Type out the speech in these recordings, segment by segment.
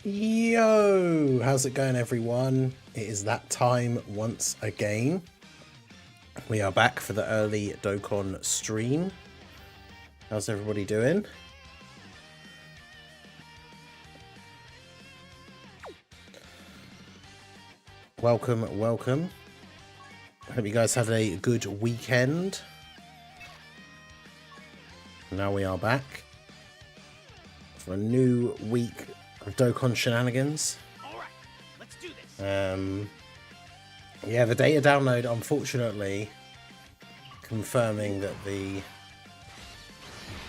Yo, how's it going, everyone? It is that time once again. We are back for the early Dokkan stream. How's everybody doing? Welcome, welcome. Hope you guys had a good weekend. Now we are back for a new week of Dokkan shenanigans. All right, let's do this. Yeah, the data download, unfortunately, confirming that the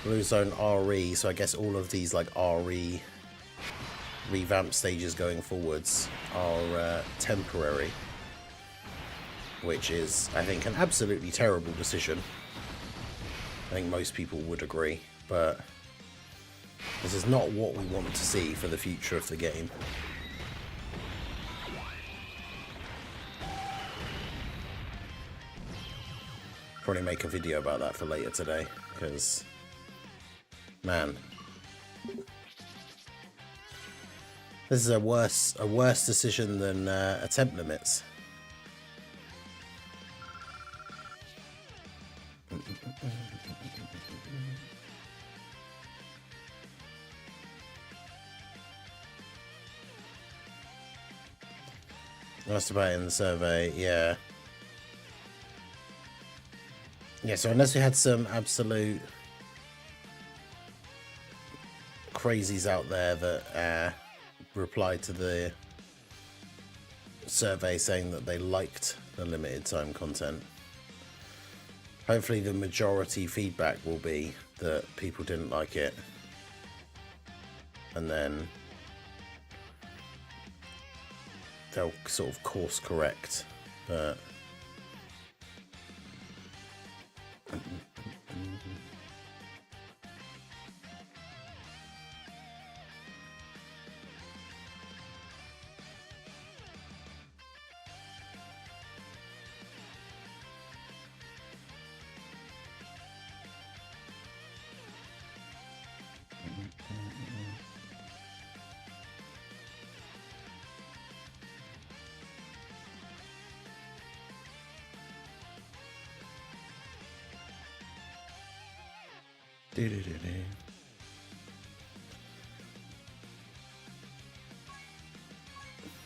Blue Zone RE, so I guess all of these like RE revamp stages going forwards are temporary, which is, I think, an absolutely terrible decision. I think most people would agree, but this is not what we want to see for the future of the game. Probably make a video about that for later today, because, man, this is a worse decision than attempt limits. Asked about it in the survey, yeah. Yeah, so unless we had some absolute crazies out there that replied to the survey saying that they liked the limited time content, hopefully the majority feedback will be that people didn't like it, and then they'll sort of course correct. But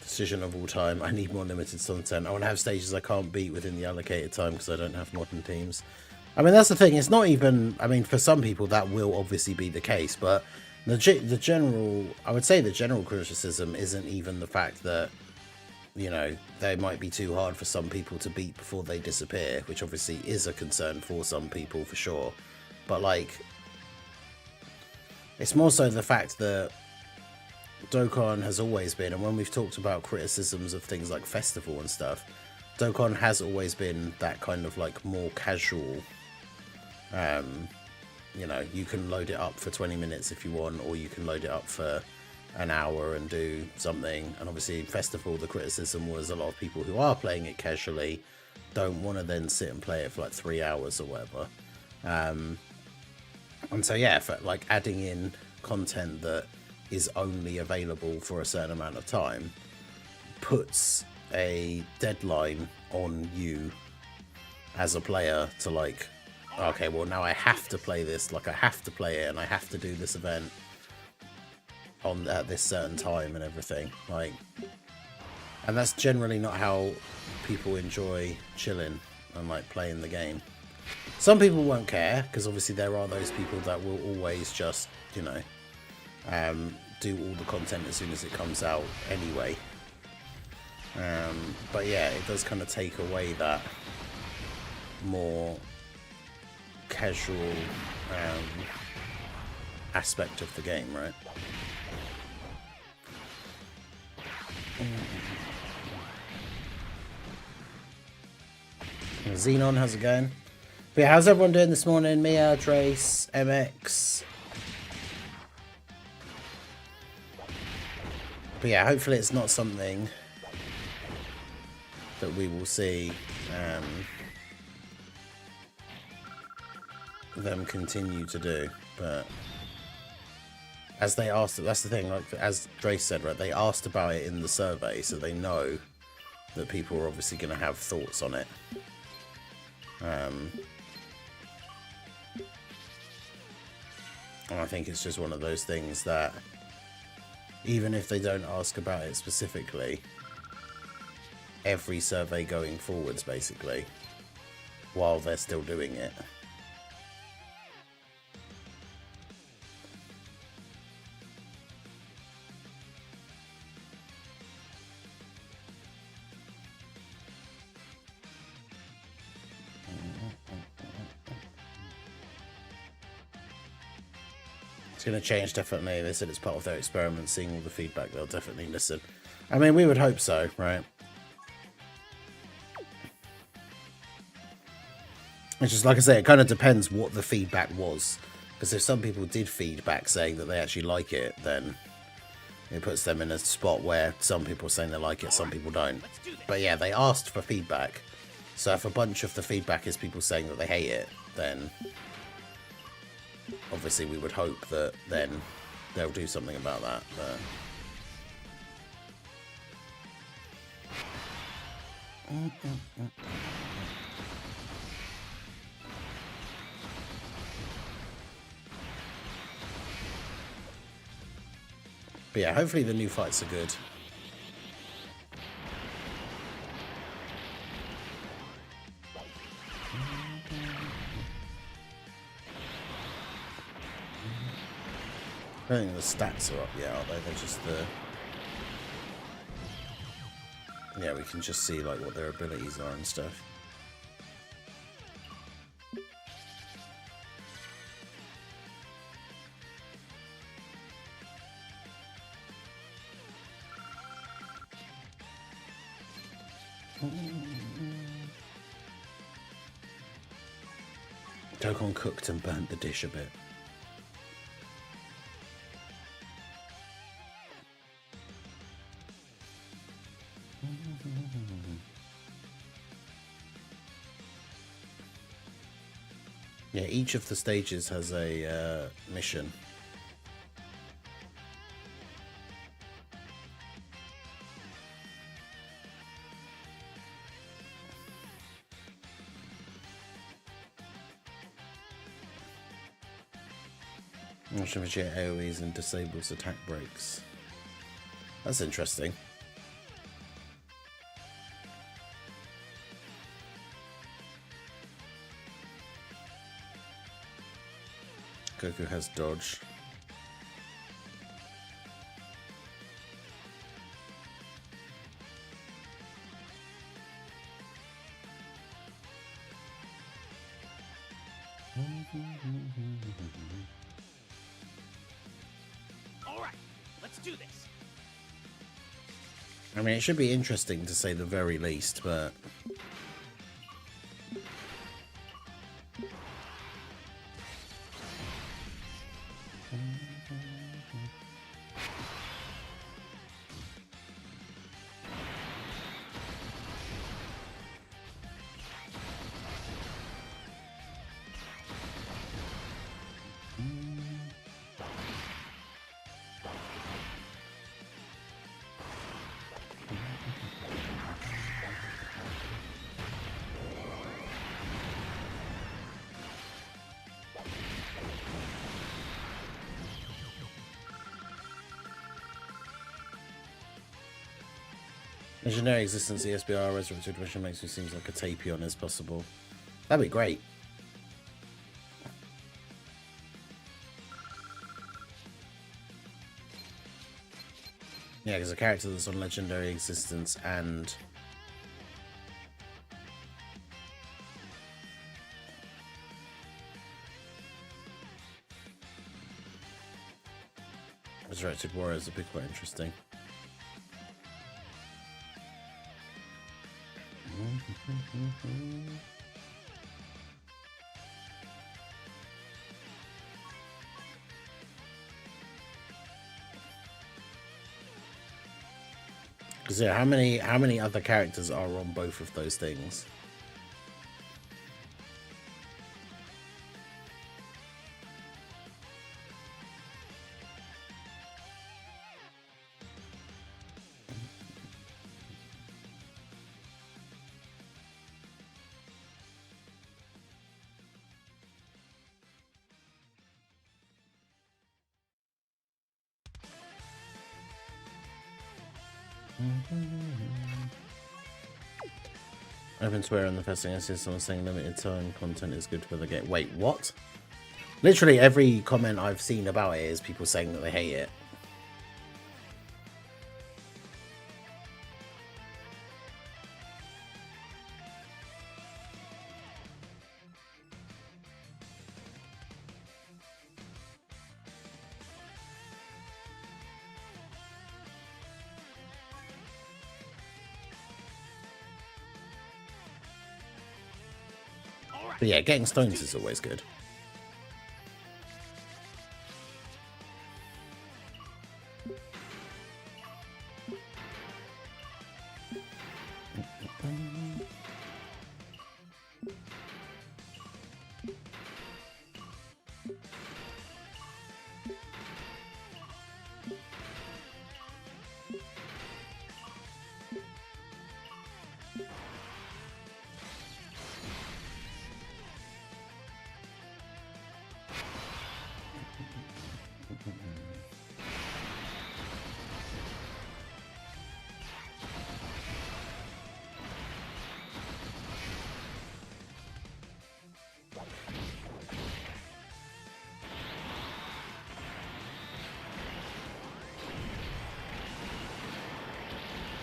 decision of all time. I need more limited content. I want to have stages I can't beat within the allocated time because I don't have modern teams. I mean, that's the thing. It's not even, I mean, for some people that will obviously be the case, but the general, I would say the general criticism isn't even the fact that, you know, they might be too hard for some people to beat before they disappear, which obviously is a concern for some people for sure. But like, it's more so the fact that Dokkan has always been, and when we've talked about criticisms of things like Festival and stuff, Dokkan has always been that kind of like more casual, you know, you can load it up for 20 minutes if you want, or you can load it up for an hour and do something. And obviously Festival, the criticism was a lot of people who are playing it casually don't want to then sit and play it for like 3 hours or whatever. And so yeah, for like adding in content that is only available for a certain amount of time puts a deadline on you as a player to like, okay, well now I have to play this, like I have to play it and I have to do this event on at this certain time and everything, like, and that's generally not how people enjoy chilling and like playing the game. Some people won't care, because obviously there are those people that will always just, you know, do all the content as soon as it comes out anyway. But yeah, it does kind of take away that more casual aspect of the game, right? Xenon, how's it going? But yeah, how's everyone doing this morning? Mia, Trace, MX. But yeah, hopefully it's not something that we will see them continue to do. But as they asked, that's the thing, like as Dre said, right, they asked about it in the survey, so they know that people are obviously going to have thoughts on it. And I think it's just one of those things that even if they don't ask about it specifically, every survey going forwards, basically, while they're still doing it, it's going to change, definitely. They said it's part of their experiment, seeing all the feedback, they'll definitely listen. I mean, we would hope so, right? It's just, like I say, it kind of depends what the feedback was. Because if some people did feedback saying that they actually like it, then it puts them in a spot where some people are saying they like it, some people don't. But yeah, they asked for feedback. So if a bunch of the feedback is people saying that they hate it, then obviously we would hope that then they'll do something about that. But yeah, hopefully the new fights are good. I don't think the stats are up yet, are they? They're just the... Yeah, we can just see like what their abilities are and stuff. Dokkan cooked and burnt the dish a bit. Yeah, each of the stages has a mission. Initiate AoEs and disables attack breaks. That's interesting. Goku has dodge. Alright, let's do this. I mean, it should be interesting to say the very least, but... Legendary existence, the SBR resurrected version makes me seem like a Tapion as possible. That'd be great. Yeah, because a character that's on legendary existence and resurrected warriors would be quite interesting. Because yeah, how many other characters are on both of those things? Open swear on the first thing I see someone saying limited time content is good for the game. Wait, what? Literally every comment I've seen about it is people saying that they hate it. But yeah, getting stones is always good.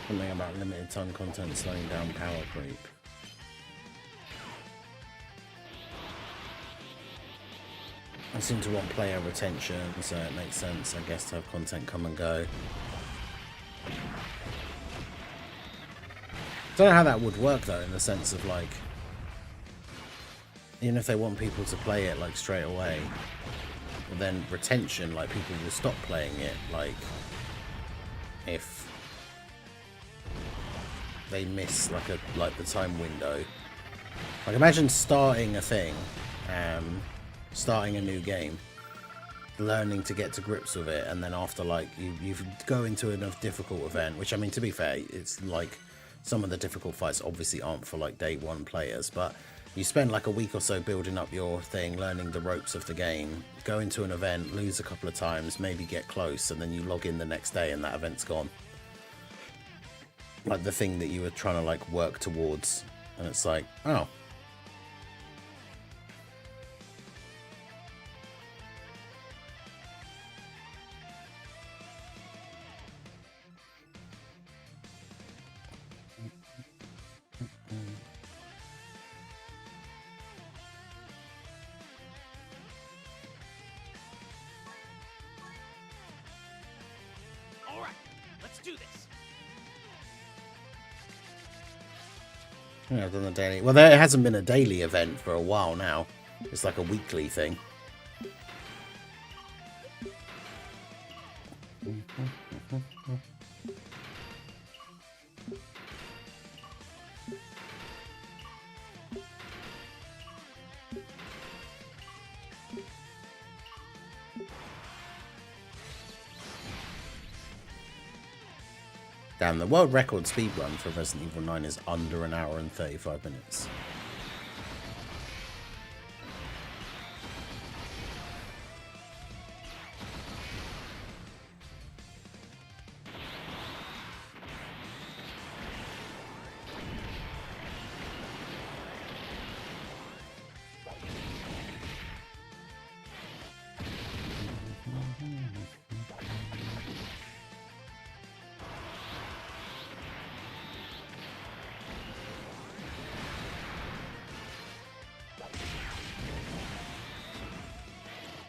Something about limited time content slowing down power creep. I seem to want player retention, so it makes sense, I guess, to have content come and go. Don't know how that would work though, in the sense of like, even if they want people to play it like straight away, then retention, like people will stop playing it, like if they miss like the time window. Like imagine starting a thing, starting a new game, learning to get to grips with it, and then after like you go into a difficult event, which I mean, to be fair, it's like some of the difficult fights obviously aren't for like day one players, but you spend like a week or so building up your thing, learning the ropes of the game, go into an event, lose a couple of times, maybe get close, and then you log in the next day and that event's gone. Like the thing that you were trying to like work towards, and it's like, oh. All right, let's do this. Yeah, I've done the daily. Well, there hasn't been a daily event for a while now. It's like a weekly thing. Damn, the world record speedrun for Resident Evil 9 is under an hour and 35 minutes.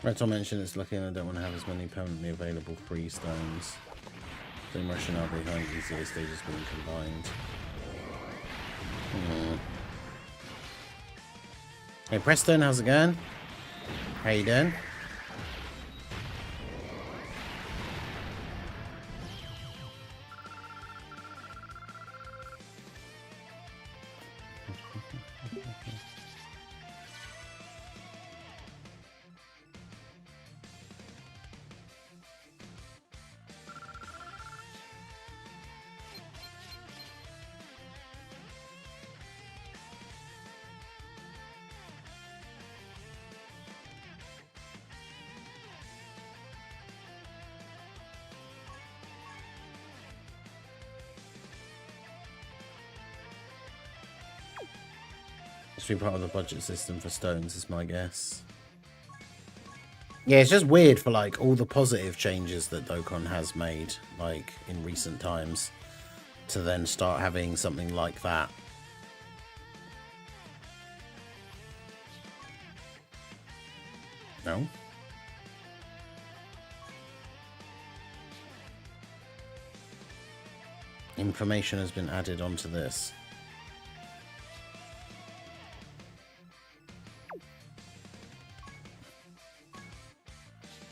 Reto mentioned it's lucky and I don't want to have as many permanently available free stones. The Russian are behind easier stages being combined. Hey Preston, how's it going? How you doing? be part of the budget system for stones, is my guess. Yeah, it's just weird for like all the positive changes that Dokkan has made, like in recent times, to then start having something like that. No? Information has been added onto this.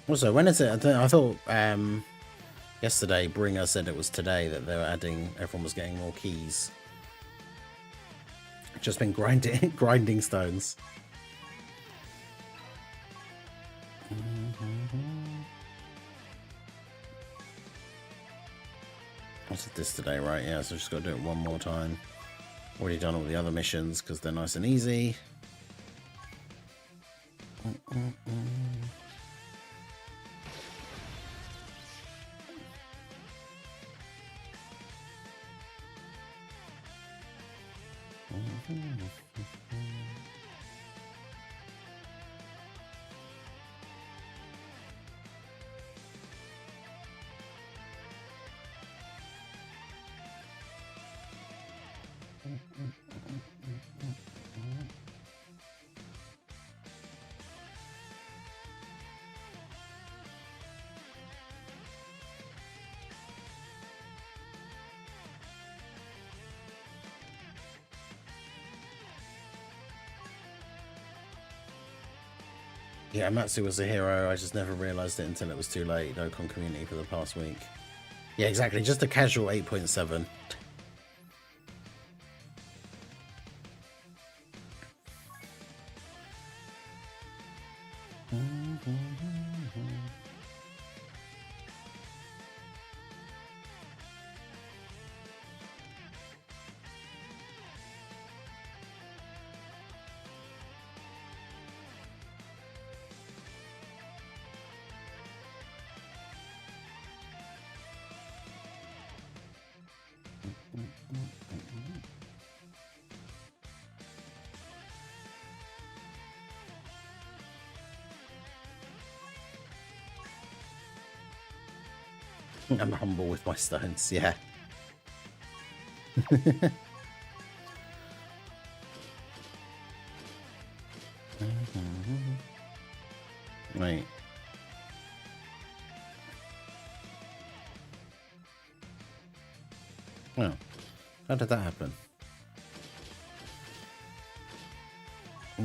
Also, when is it? I thought yesterday Bringer said it was today that they were adding, everyone was getting more keys. Just been grinding stones. I said this today, right? Yeah, so just got to do it one more time. Already done all the other missions because they're nice and easy. Yeah, Matsu was a hero. I just never realised it until it was too late. Dokkan community for the past week. Yeah, exactly. Just a casual 8.7. I'm humble with my stones, yeah. Right. Oh, how did that happen?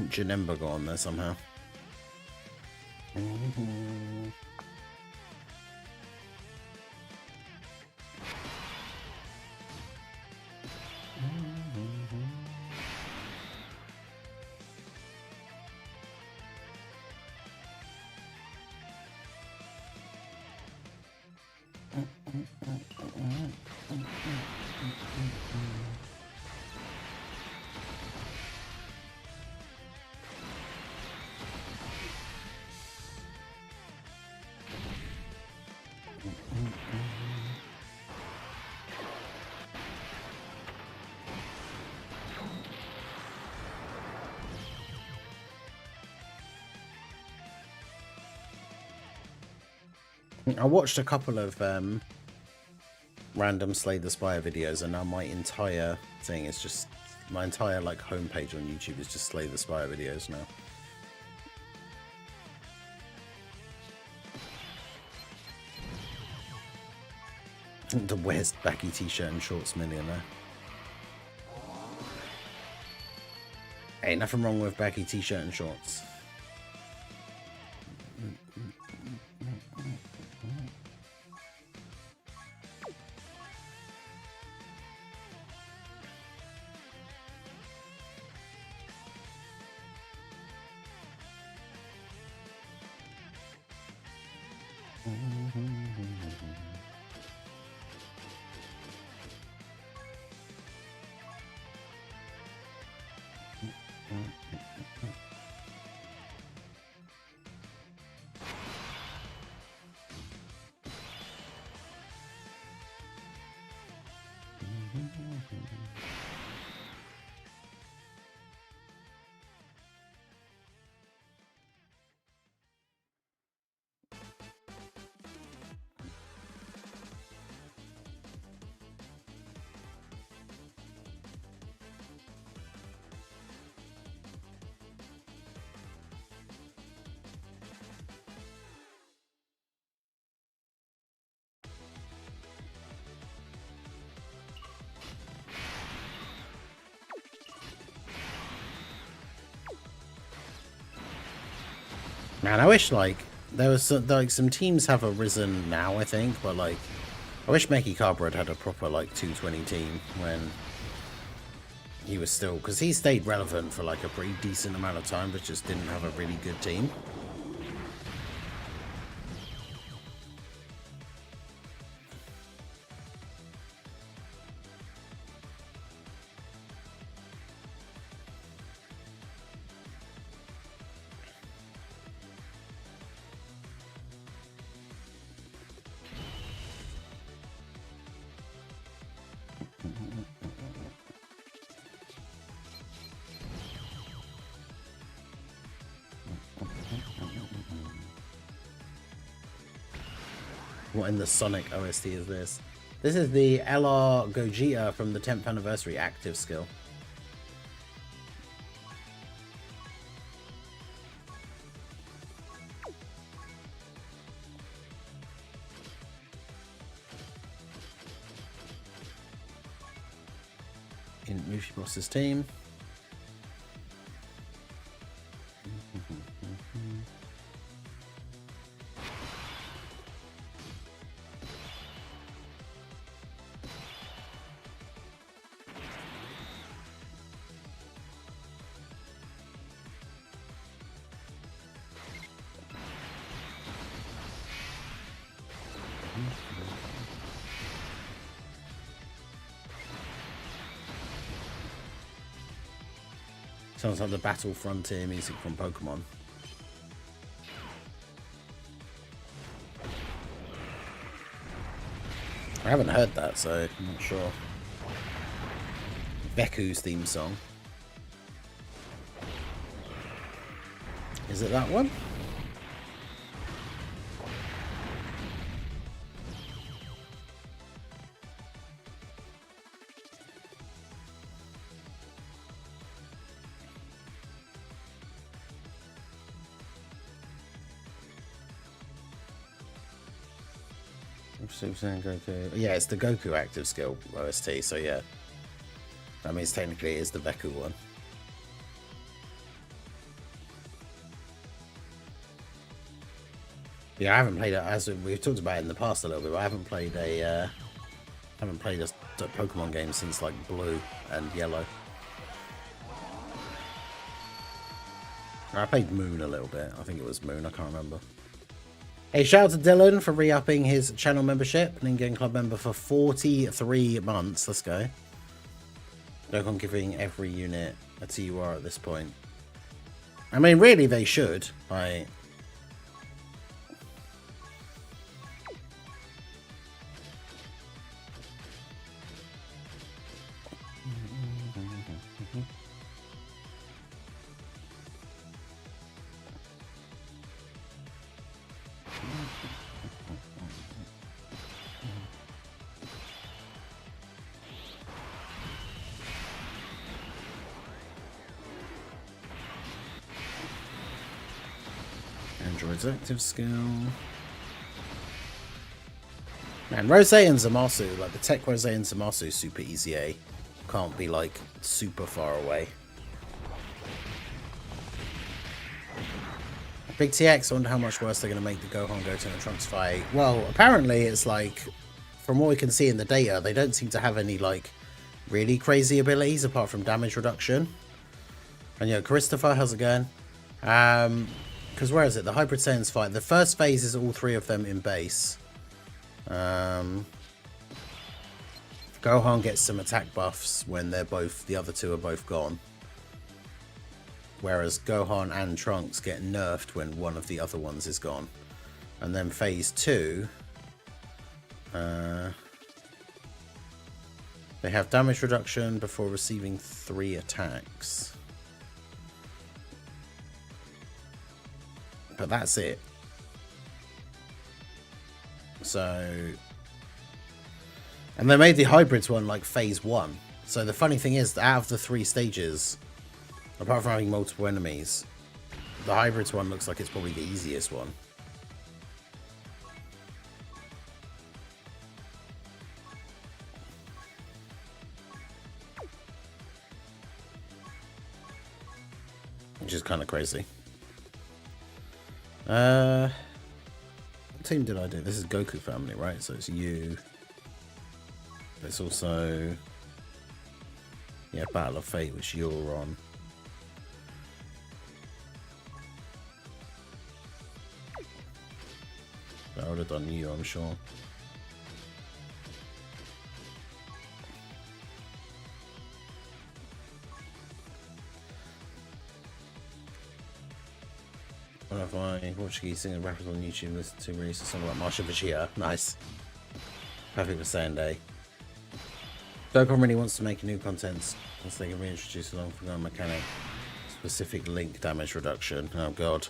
Janemba got on there somehow. I watched a couple of random Slay the Spire videos, and now my entire thing is just, my entire like homepage on YouTube is just Slay the Spire videos now. The wears baggy t-shirt and shorts millionaire. Hey, nothing wrong with baggy t-shirt and shorts. Man, I wish like there was some teams have arisen now, I think, but like I wish Meki Carbred had a proper like 220 team when he was still, because he stayed relevant for like a pretty decent amount of time, but just didn't have a really good team. What in the Sonic OST is this? This is the LR Gogeta from the 10th anniversary active skill. In Mushi Boss's team. Sounds like the Battle Frontier music from Pokemon. I haven't heard that, so I'm not sure. Beku's theme song. Is it that one? Goku. Yeah, it's the Goku active skill OST, so yeah. That means technically it is the Beku one. Yeah, I haven't played it, as we've talked about it in the past a little bit, but I haven't played a Pokemon game since like Blue and Yellow. I played Moon a little bit. I think it was Moon, I can't remember. Hey, shout out to Dylan for re-upping his channel membership and getting club member for 43 months. Let's go. Dokkan giving every unit a TUR at this point. I mean, really, they should. Like, Android's active skill. Man, Rose and Zamasu, like the Tech Rose and Zamasu super easy A. Can't be like super far away. Big TX, I wonder how much worse they're going to make the Gohan, Goten and Trunks fight. Well, apparently it's like, from what we can see in the data, they don't seem to have any like really crazy abilities apart from damage reduction. And yeah, Christopher, how's it going? Because where is it? The Hybrid Saiyans fight. The first phase is all three of them in base. Gohan gets some attack buffs when they're both, the other two are both gone. Whereas Gohan and Trunks get nerfed when one of the other ones is gone. And then phase 2, they have damage reduction before receiving 3 attacks. But that's it. So, and they made the hybrids one like phase 1. So the funny thing is, out of the 3 stages, apart from having multiple enemies, the hybrids one looks like it's probably the easiest one. Which is kind of crazy. What team did I do? This is Goku family, right? So it's you. It's also, yeah, Battle of Fate, which you're on. I would have done you, I'm sure. One of my Portuguese singer rappers on YouTube listen to release a song about Marsha Vachia. Nice. Perfect for Sunday. Docom really wants to make new content once they can reintroduce a long-forgotten mechanic. Specific link damage reduction. Oh god.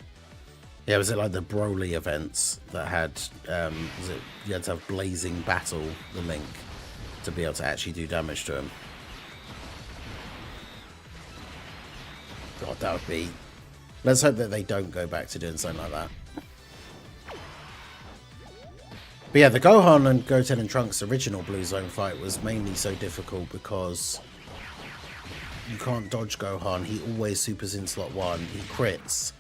Yeah, was it like the Broly events that had, was it, you had to have Blazing Battle, the link, to be able to actually do damage to him. God, that would be... Let's hope that they don't go back to doing something like that. But yeah, the Gohan and Goten and Trunks original Blue Zone fight was mainly so difficult because you can't dodge Gohan. He always supers in slot 1. He crits.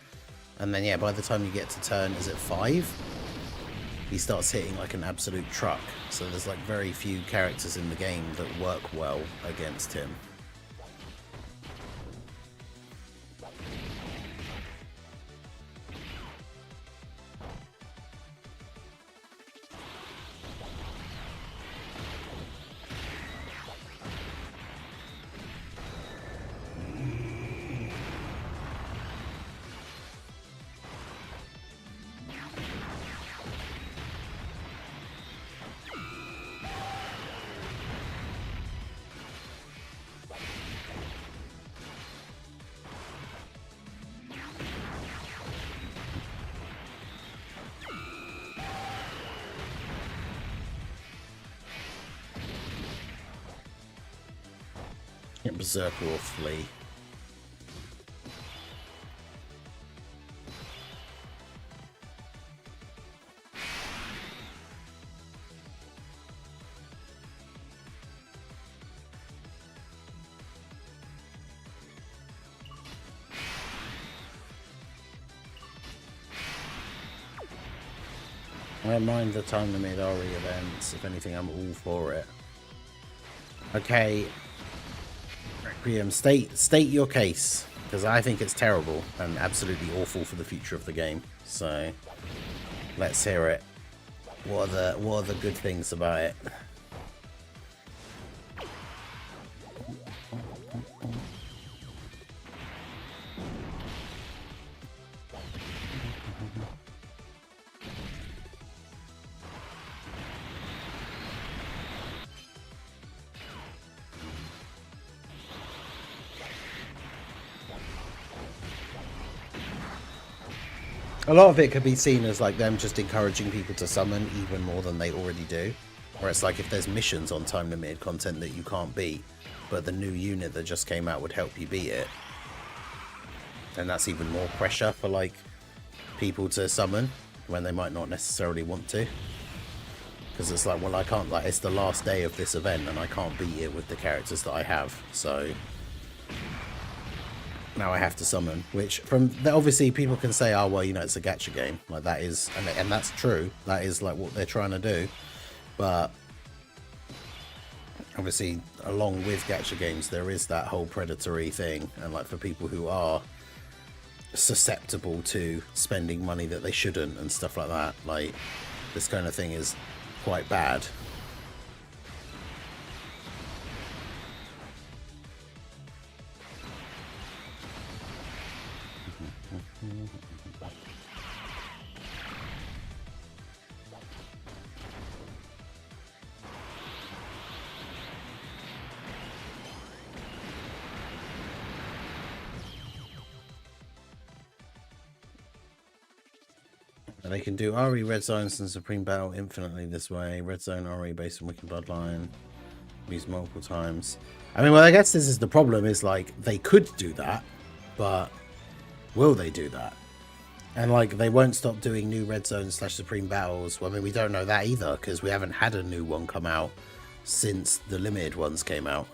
And then, yeah, by the time you get to turn, is it 5? He starts hitting like an absolute truck. So there's like very few characters in the game that work well against him. Get Berserker or Flee. I don't mind the time limit RE events. If anything, I'm all for it. Okay. Requiem, state your case, because I think it's terrible and absolutely awful for the future of the game. So let's hear it. What are the good things about it? A lot of it could be seen as like them just encouraging people to summon even more than they already do. Where it's like if there's missions on time limited content that you can't beat, but the new unit that just came out would help you beat it. And that's even more pressure for like people to summon when they might not necessarily want to. Because it's like, well, I can't, like, it's the last day of this event and I can't beat it with the characters that I have. So now I have to summon, which from obviously people can say, oh well, you know, it's a gacha game, like that is, and that's true, that is like what they're trying to do, but obviously along with gacha games there is that whole predatory thing, and like for people who are susceptible to spending money that they shouldn't and stuff like that, like this kind of thing is quite bad. They can do RE Red Zones and Supreme Battle infinitely this way. Red Zone RE based on Wicked Bloodline. Used multiple times. I mean, well, I guess this is the problem, is like they could do that, but will they do that? And like they won't stop doing new Red Zone / Supreme Battles. Well, I mean, we don't know that either because we haven't had a new one come out since the limited ones came out.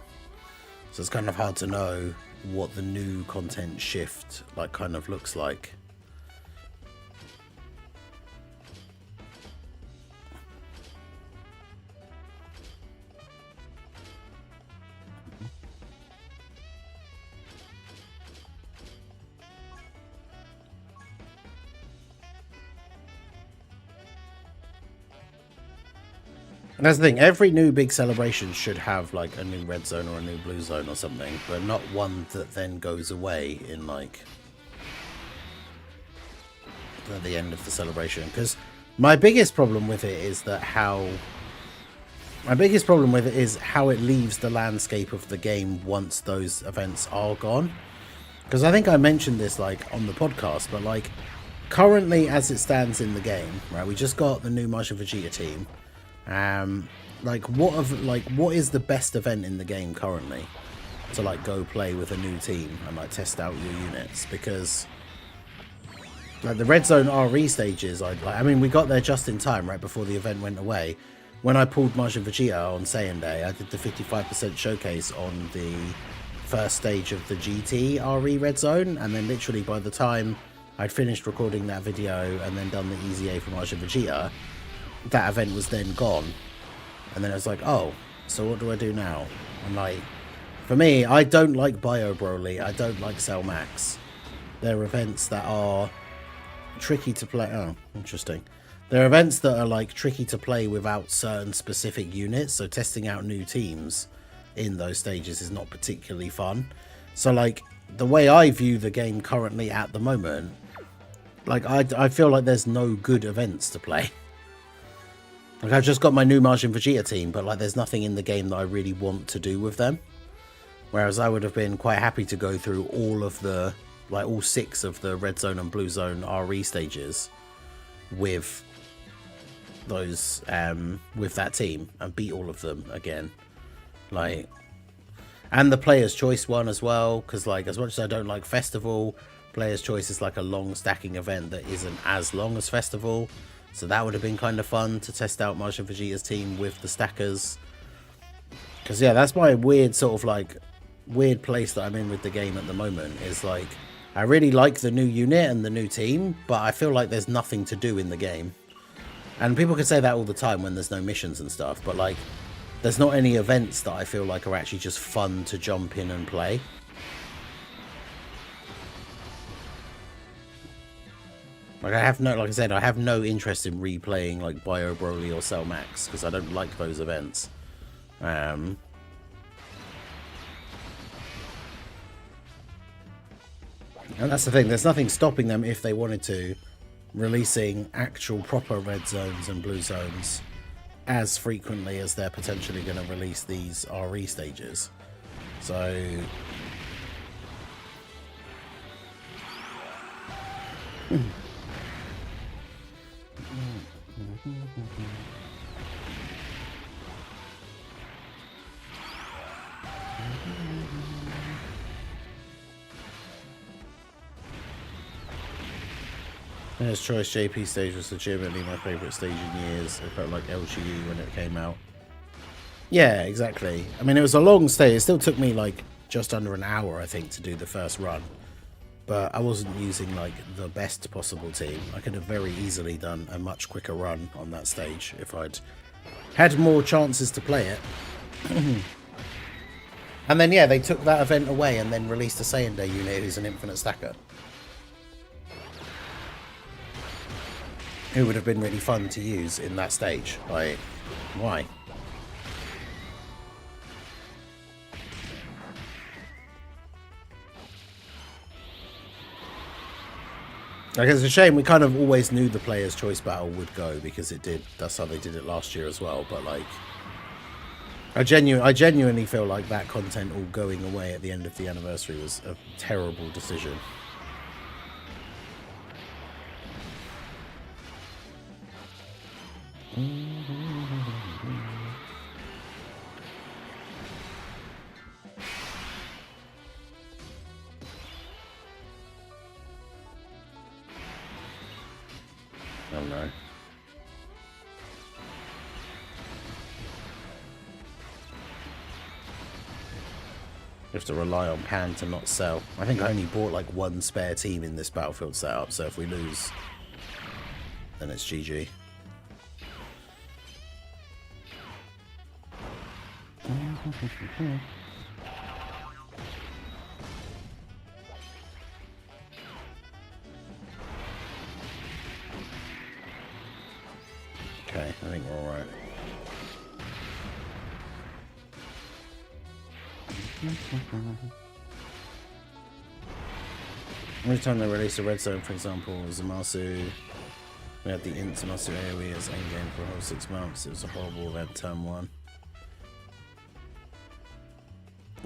So it's kind of hard to know what the new content shift like kind of looks like. That's the thing. Every new big celebration should have like a new red zone or a new blue zone or something, but not one that then goes away in like at the end of the celebration. Because my biggest problem with it is how it leaves the landscape of the game once those events are gone. Because I think I mentioned this like on the podcast, but like currently as it stands in the game, right? We just got the new Martian Vegeta team. What is the best event in the game currently to like go play with a new team and like test out your units? Because like the red zone RE stages, I mean we got there just in time right before the event went away. When I pulled Martian Vegeta on Saiyan Day, I did the 55% showcase on the first stage of the GT RE red zone, and then literally by the time I'd finished recording that video and then done the Easy A for Martian Vegeta, that event was then gone. And then I was like, oh, so what do I do now? And like, for me, I don't like Bio Broly, I don't like Cell Max. They're events that are tricky to play. Oh, interesting. They're events that are like tricky to play without certain specific units, so testing out new teams in those stages is not particularly fun. So like, the way I view the game currently at the moment, like I feel like there's no good events to play. Like I've just got my new Martian Vegeta team, but like there's nothing in the game that I really want to do with them. Whereas I would have been quite happy to go through all of the, like all 6 of the red zone and blue zone RE stages with those, with that team and beat all of them again. Like, and the Player's Choice one as well, because like as much as I don't like Festival, Player's Choice is like a long stacking event that isn't as long as Festival. So that would have been kind of fun to test out Martian Vegeta's team with the stackers. Because yeah, that's my weird sort of like weird place that I'm in with the game at the moment. Is like I really like the new unit and the new team, but I feel like there's nothing to do in the game. And people can say that all the time when there's no missions and stuff, but like there's not any events that I feel like are actually just fun to jump in and play. Like I have no, like I said, I have no interest in replaying like Bio Broly or Cell Max because I don't like those events. And that's the thing. There's nothing stopping them if they wanted to releasing actual proper red zones and blue zones as frequently as they're potentially going to release these RE stages. So. His Choice JP stage was legitimately my favourite stage in years. It felt like LGU when it came out. Yeah, exactly. I mean, it was a long stage. It still took me like just under an hour, I think, to do the first run. But I wasn't using like the best possible team. I could have very easily done a much quicker run on that stage if I'd had more chances to play it. And then yeah, they took that event away and then released a Saiyan Day unit who's an infinite stacker. Who would have been really fun to use in that stage. Like, why? Like, it's a shame. We kind of always knew the Player's Choice battle would go because it did. That's how they did it last year as well. But like, I genuinely feel like that content all going away at the end of the anniversary was a terrible decision. Oh no. You have to rely on Pan to not sell. I think I only bought like one spare team in this Battlefield setup, so if we lose, then it's GG. Okay, I think we're alright. Every time they release a red zone, for example, Zamasu, we had the int Zamasu AoE as endgame for a whole 6 months. It was a horrible event, turn 1.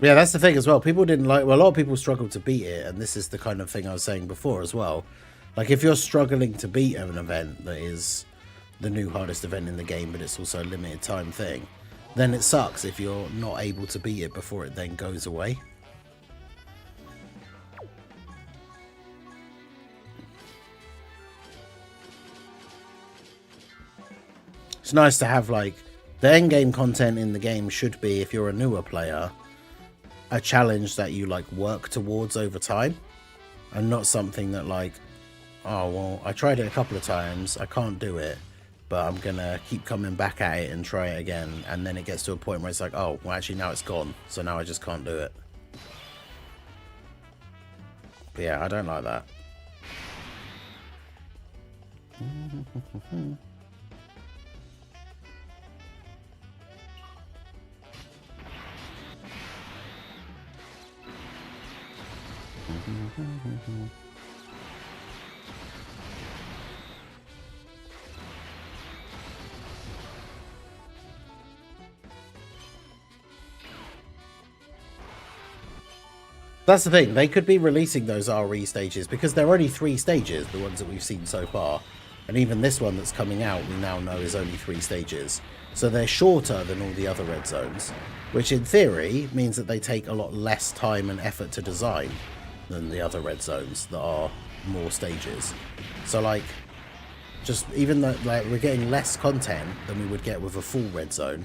Yeah, that's the thing as well. People didn't like... Well, a lot of people struggled to beat it, and this is the kind of thing I was saying before as well. Like, if you're struggling to beat an event that is the new hardest event in the game, but it's also a limited time thing, then it sucks if you're not able to beat it before it then goes away. It's nice to have, like, the endgame content in the game should be, if you're a newer player, a challenge that you, like, work towards over time, and not something that, like, oh, well, I tried it a couple of times, I can't do it, but I'm gonna keep coming back at it and try it again, and then it gets to a point where it's like, oh, well, actually now it's gone, so now I just can't do it. But yeah, I don't like that. That's the thing, they could be releasing those RE stages because they're only 3 stages, the ones that we've seen so far. And even this one that's coming out, we now know is only 3 stages. So they're shorter than all the other red zones, which in theory means that they take a lot less time and effort to design than the other red zones that are more stages. So, like, just even though, like, we're getting less content than we would get with a full red zone,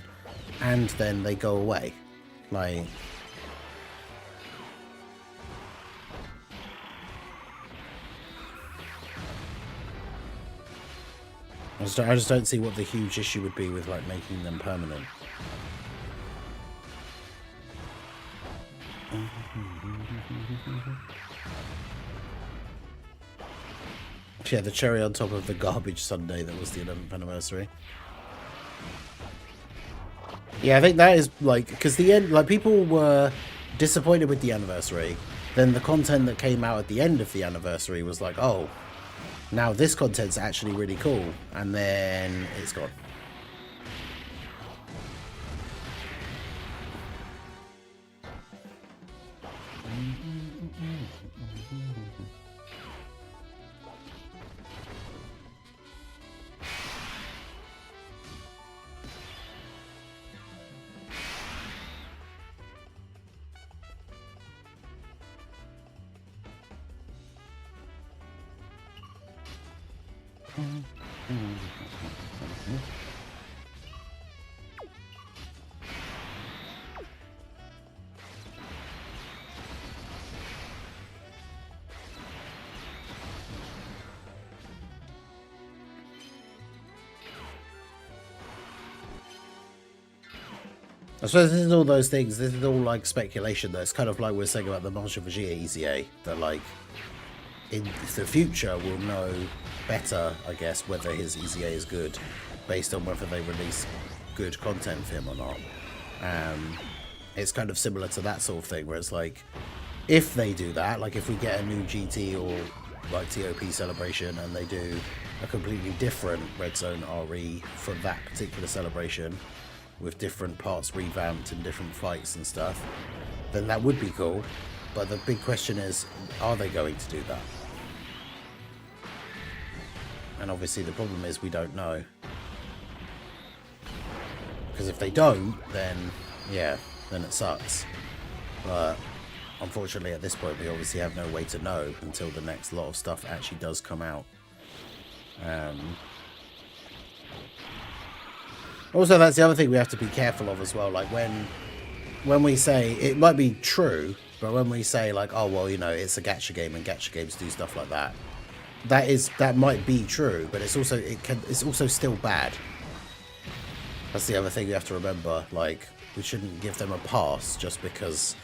and then they go away. Like... I just don't see what the huge issue would be with, like, making them permanent. Yeah, the cherry on top of the garbage Sunday that was the 11th anniversary. Yeah, I think that is, like, because the end, like, people were disappointed with the anniversary. Then the content that came out at the end of the anniversary was like, oh, now this content's actually really cool, and then it's gone. I suppose this is all those things. This is all like speculation, though. It's kind of like we're saying about the Manche Vigier EZA, that, like, in the future we'll know better, I guess, whether his EZA is good based on whether they release good content for him or not. It's kind of similar to that sort of thing, where it's like, if they do that, like if we get a new GT or like TOP celebration and they do a completely different Red Zone RE for that particular celebration, with different parts revamped and different fights and stuff, then that would be cool. But the big question is, are they going to do that? And obviously the problem is we don't know. Because if they don't, then yeah, then it sucks. But unfortunately at this point we obviously have no way to know until the next lot of stuff actually does come out. Also, that's the other thing we have to be careful of as well. Like, when we say, it might be true, but when we say, like, oh, well, you know, it's a gacha game and gacha games do stuff like that, that might be true, but it's also still bad. That's the other thing we have to remember. Like, we shouldn't give them a pass just because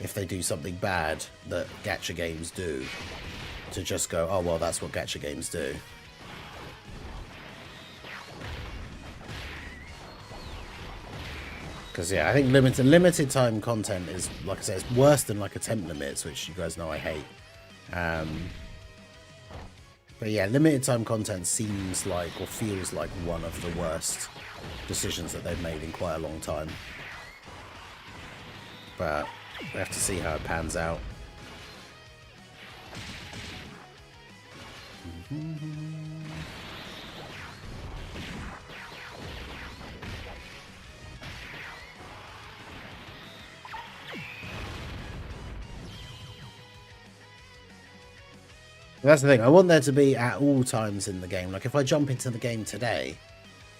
if they do something bad that gacha games do, to just go, oh, well, that's what gacha games do. Because yeah, I think limited time content is, like I said, it's worse than like attempt limits, which you guys know I hate. But yeah, limited time content seems like, or feels like, one of the worst decisions that they've made in quite a long time. But we have to see how it pans out. That's the thing. I want there to be at all times in the game. Like if I jump into the game today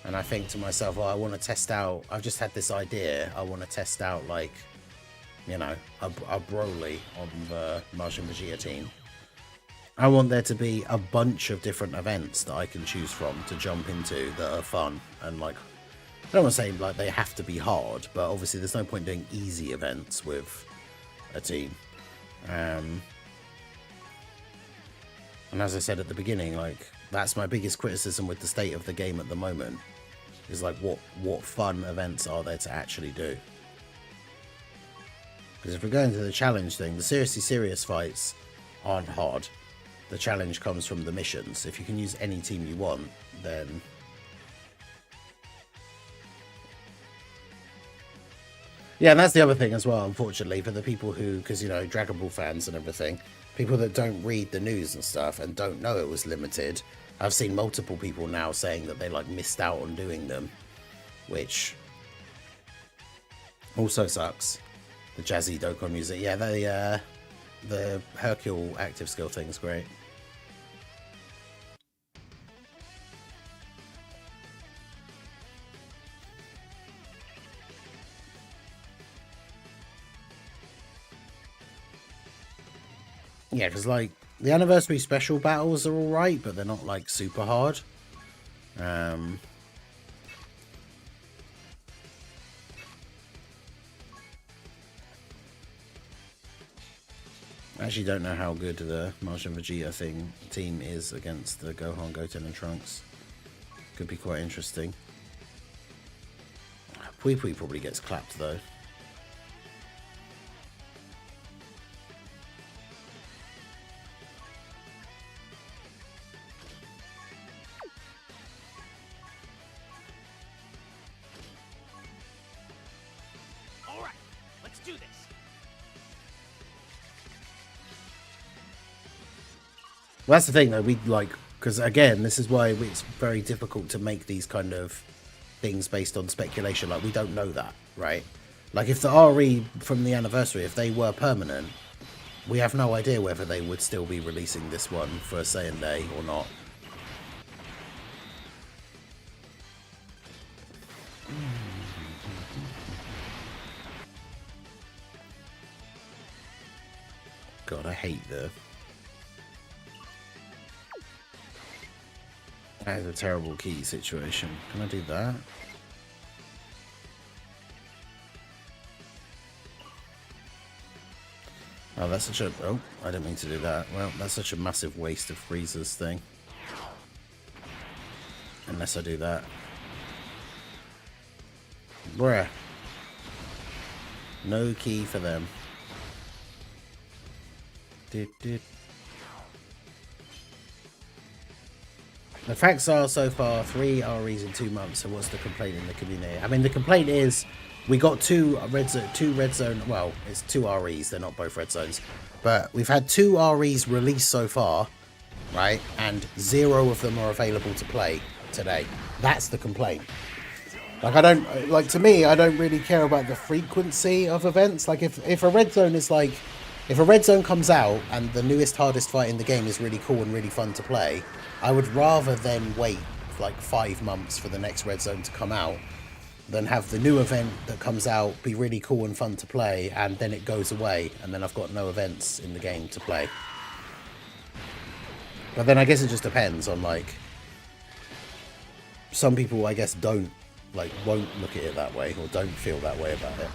and I think to myself, oh, I want to test out, I've just had this idea. I want to test out, like, you know, a Broly on the Martian Vegeta team. I want there to be a bunch of different events that I can choose from to jump into that are fun. And like, I don't want to say like they have to be hard, but obviously there's no point doing easy events with a team. And as I said at the beginning, like, that's my biggest criticism with the state of the game at the moment, is like what fun events are there to actually do? Because if we're going to the challenge thing, the seriously serious fights aren't hard. The challenge comes from the missions. If you can use any team you want, then yeah, and that's the other thing as well, unfortunately, for the people who, because, you know, Dragon Ball fans and everything, people that don't read the news and stuff and don't know it was limited. I've seen multiple people now saying that they like missed out on doing them, which also sucks. The jazzy Dokkan music, yeah, the Hercule active skill thing is great. Yeah, because like the anniversary special battles are alright, but they're not like super hard. I actually don't know how good the Martian Vegeta team is against the Gohan, Goten, and Trunks. Could be quite interesting. Pui Pui probably gets clapped though. Well, that's the thing though, we like, because again, this is why it's very difficult to make these kind of things based on speculation. Like, we don't know that, right? Like, if the RE from the anniversary, if they were permanent, we have no idea whether they would still be releasing this one for a Saiyan Day or not. God, I hate the... That is a terrible key situation. Can I do that? Oh, that's such a... Oh, I didn't mean to do that. Well, that's such a massive waste of Frieza's thing. Unless I do that. Bruh. No key for them. The facts are, so far, 3 REs in 2 months. So what's the complaint in the community? I mean, the complaint is we got two red zone. Well, it's 2 REs. They're not both red zones, but we've had 2 REs released so far, right? And 0 of them are available to play today. That's the complaint. Like, I don't like. To me, I don't really care about the frequency of events. Like, if a red zone is like, if a red zone comes out and the newest hardest fight in the game is really cool and really fun to play, I would rather then wait like 5 months for the next red zone to come out than have the new event that comes out be really cool and fun to play and then it goes away and then I've got no events in the game to play. But then I guess it just depends on, like, some people I guess won't look at it that way or don't feel that way about it.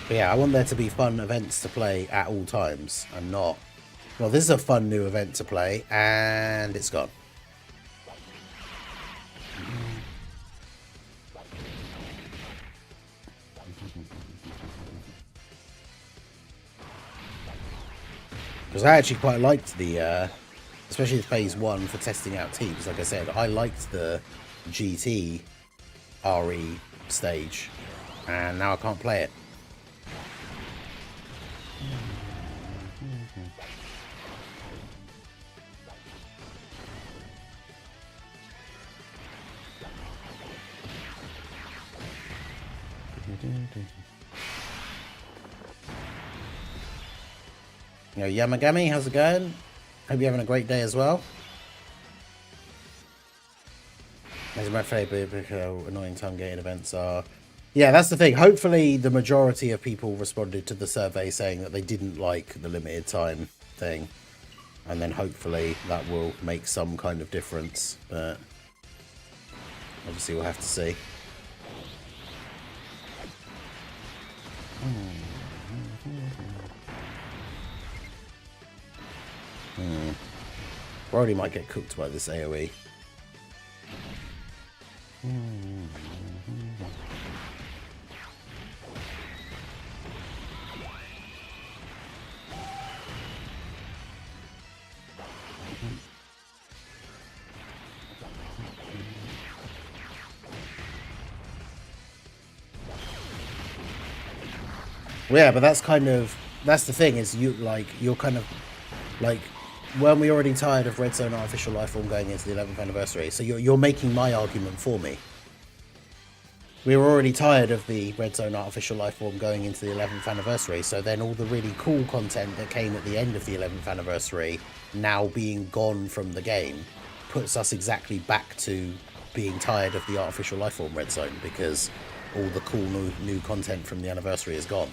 But yeah, I want there to be fun events to play at all times and not, well, this is a fun new event to play and it's gone. Because I actually quite liked the, especially the phase 1 for testing out teams. Like I said, I liked the GT RE stage, and now I can't play it. You know, Yamagami, how's it going? Hope you're having a great day as well. As my favourite annoying time gating events are. Yeah, that's the thing. Hopefully the majority of people responded to the survey saying that they didn't like the limited time thing. And then hopefully that will make some kind of difference. But obviously we'll have to see. Brody might get cooked by this AoE. Yeah, but that's the thing, is you're kind of like, weren't we already tired of Red Zone Artificial Lifeform going into the 11th anniversary? So you're making my argument for me. We were already tired of the Red Zone Artificial Lifeform going into the 11th anniversary, so then all the really cool content that came at the end of the 11th anniversary, now being gone from the game, puts us exactly back to being tired of the Artificial Lifeform Red Zone, because all the cool new content from the anniversary is gone.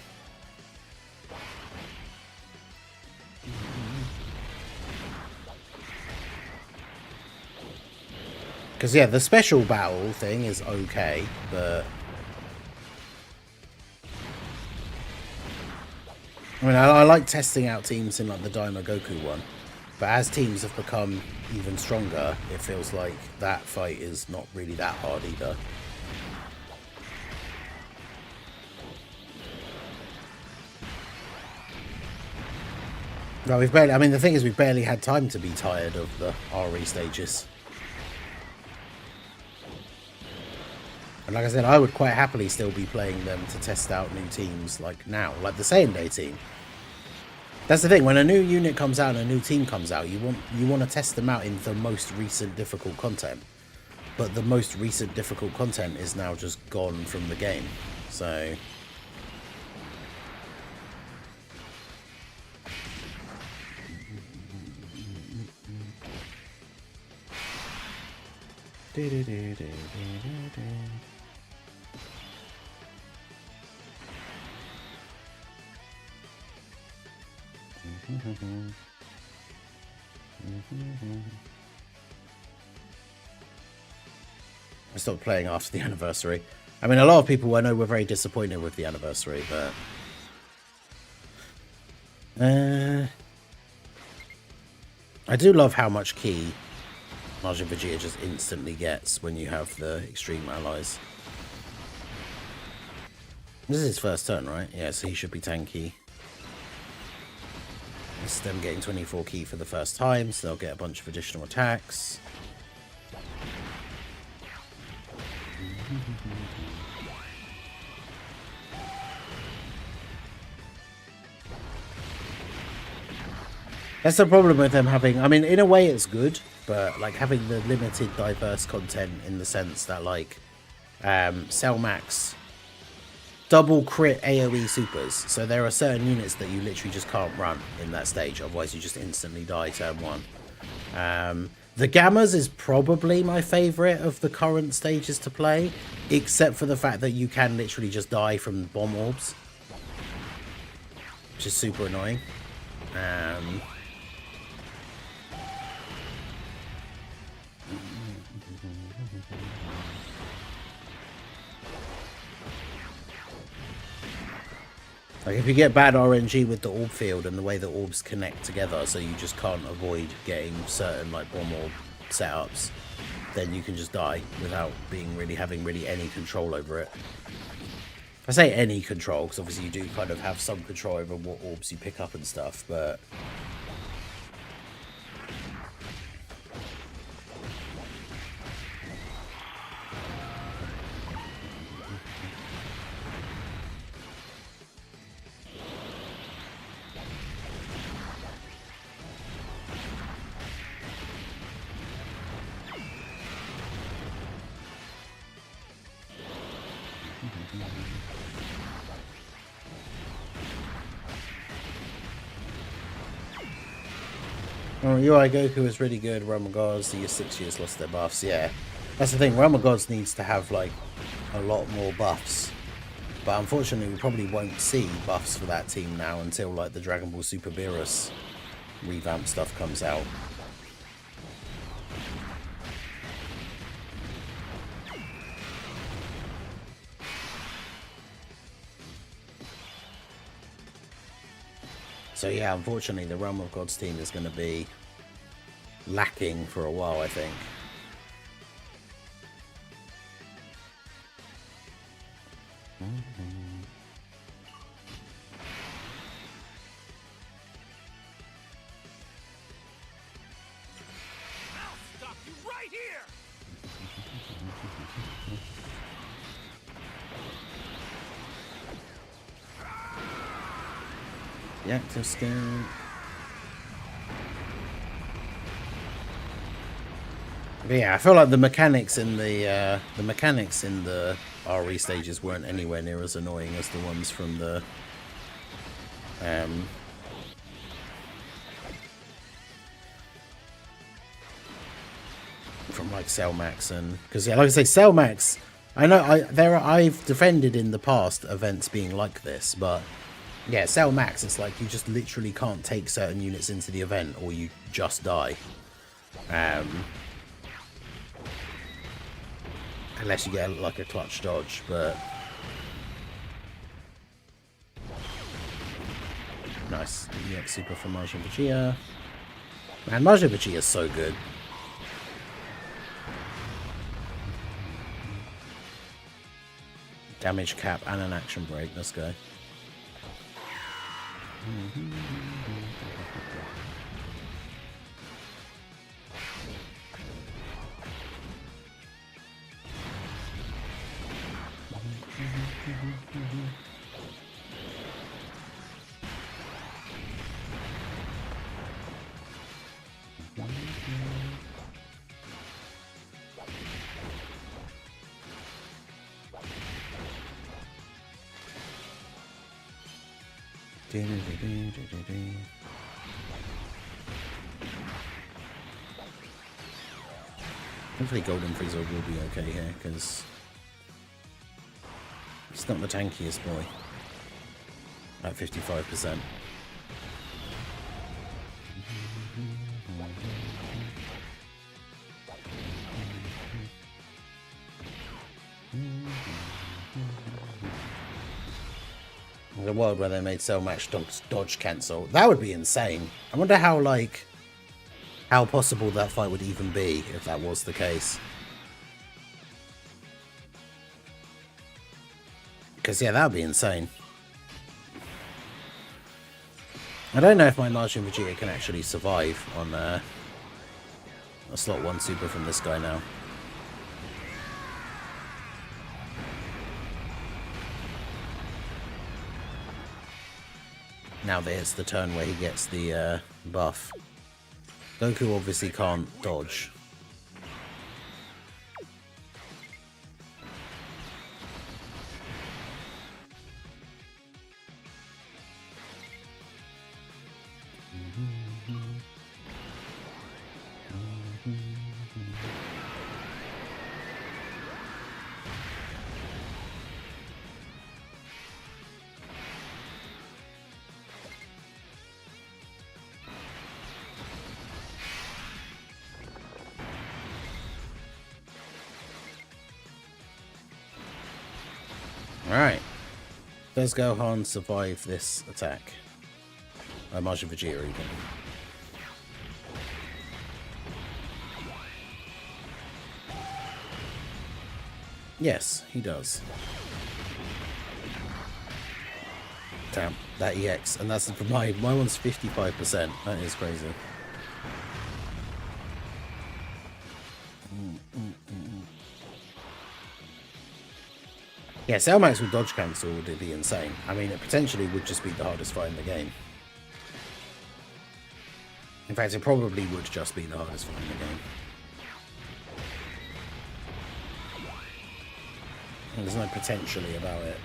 Because, yeah, the special battle thing is okay, but... I mean, I like testing out teams in, like, the Daima Goku one. But as teams have become even stronger, it feels like that fight is not really that hard either. No, I mean, the thing is, we've barely had time to be tired of the RE stages. And like I said, I would quite happily still be playing them to test out new teams like now, like the same day team. That's the thing, when a new unit comes out and a new team comes out, you want to test them out in the most recent difficult content. But the most recent difficult content is now just gone from the game. So I stopped playing after the anniversary. I mean, a lot of people I know were very disappointed with the anniversary, but I do love how much ki Majin Vegeta just instantly gets when you have the extreme allies. This is his first turn, right? Yeah, so he should be tanky. This is them getting 24 ki for the first time, so they'll get a bunch of additional attacks. That's the problem with them having, I mean, in a way it's good, but like having the limited diverse content in the sense that like Cell Max double crit AoE supers, so there are certain units that you literally just can't run in that stage, otherwise you just instantly die turn one. The Gammas is probably my favourite of the current stages to play, except for the fact that you can literally just die from bomb orbs, which is super annoying. Like, if you get bad RNG with the orb field and the way the orbs connect together, so you just can't avoid getting certain, like, bomb orb setups, then you can just die without having any control over it. I say any control, because obviously you do kind of have some control over what orbs you pick up and stuff, but Oh, UI Goku is really good. Realm of Gods, the year 6 years lost their buffs. Yeah, that's the thing. Realm of Gods needs to have like a lot more buffs, but unfortunately, we probably won't see buffs for that team now until like the Dragon Ball Super Beerus revamp stuff comes out. So yeah, unfortunately, the Realm of Gods team is going to be lacking for a while, I think. I'll stop you right here! The active skin. But yeah, I feel like the mechanics in the RE stages weren't anywhere near as annoying as the ones from the from like Cell Max, and because yeah, like I say, Cell Max. I know I've defended in the past events being like this, but yeah, Cell Max, it's like you just literally can't take certain units into the event or you just die. Unless you get like a clutch dodge, but nice. Yeah, super for Majin Vegeta. Man, Majin Vegeta is so good. Damage cap and an action break. Let's go. Hopefully Golden Frieza will be okay here, because he's not the tankiest boy. At 55%. The world where they made Cell Max dodge cancel. That would be insane. I wonder how, like, how possible that fight would even be if that was the case. Because, yeah, that would be insane. I don't know if my Majin Vegeta can actually survive on a slot 1 super from this guy now. Now that it's the turn where he gets the buff. Goku obviously can't dodge. Alright. Does Gohan survive this attack? Majin Vegeta even. Yes, he does. Damn, that EX. And that's for my one's 55%. That is crazy. Yeah, Cell Max with dodge cancel would be insane. I mean, it potentially would just be the hardest fight in the game. In fact, it probably would just be the hardest fight in the game. There's no potentially about it.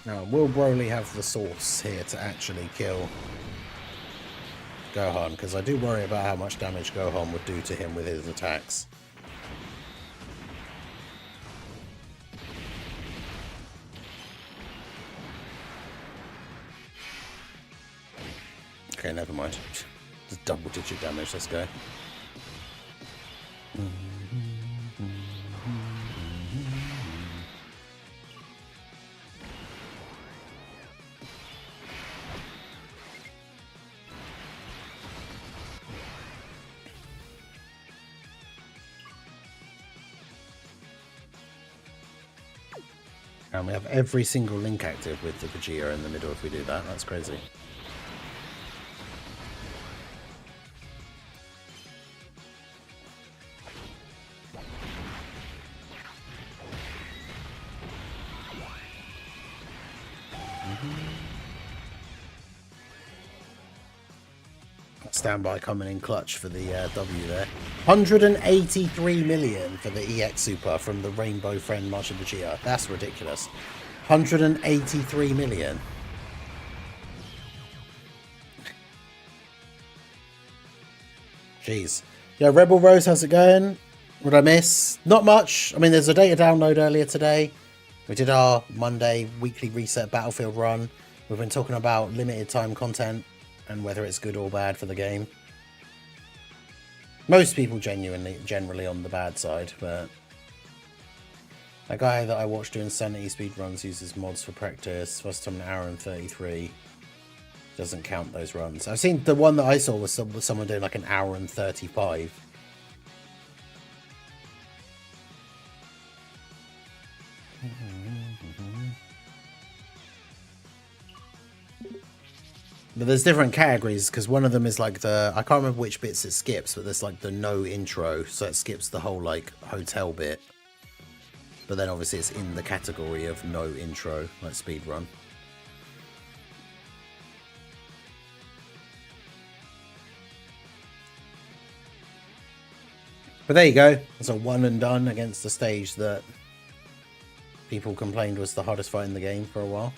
Now, will Broly have the sauce here to actually kill Gohan? Because I do worry about how much damage Gohan would do to him with his attacks. Okay, never mind. Just double-digit damage, let's go. And we have every single link active with the Vegeta in the middle if we do that. That's crazy. Standby coming in clutch for the W there. 183 million for the EX Super from the Rainbow Friend Marshal Vegeta. That's ridiculous. 183 million. Jeez. Yeah, Rebel Rose, how's it going? What did I miss? Not much. I mean, there's a data download earlier today. We did our Monday weekly reset Battlefield run. We've been talking about limited time content and whether it's good or bad for the game. Most people generally on the bad side, but that guy that I watched doing Sanity speed runs uses mods for practice. First time an hour and 33. Doesn't count those runs. I've seen the one that I saw was someone doing like an hour and 35. But there's different categories because one of them is like the, I can't remember which bits it skips, but there's like the no intro, so it skips the whole like hotel bit. But then obviously it's in the category of no intro, like speedrun. But there you go. It's a one and done against the stage that people complained was the hardest fight in the game for a while.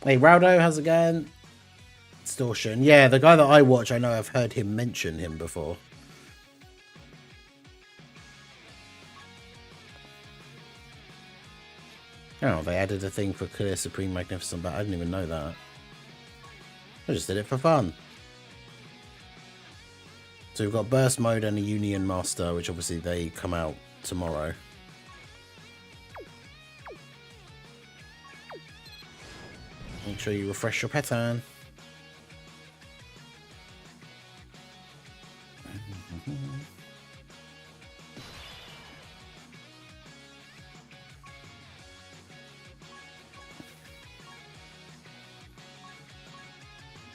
Hey, Raudo, how's it going? Distortion. Yeah, the guy that I watch, I know I've heard him mention him before. Oh, they added a thing for Clear Supreme Magnificent, but I didn't even know that. I just did it for fun. So we've got Burst Mode and a Union Master, which obviously they come out tomorrow. Make sure you refresh your pattern.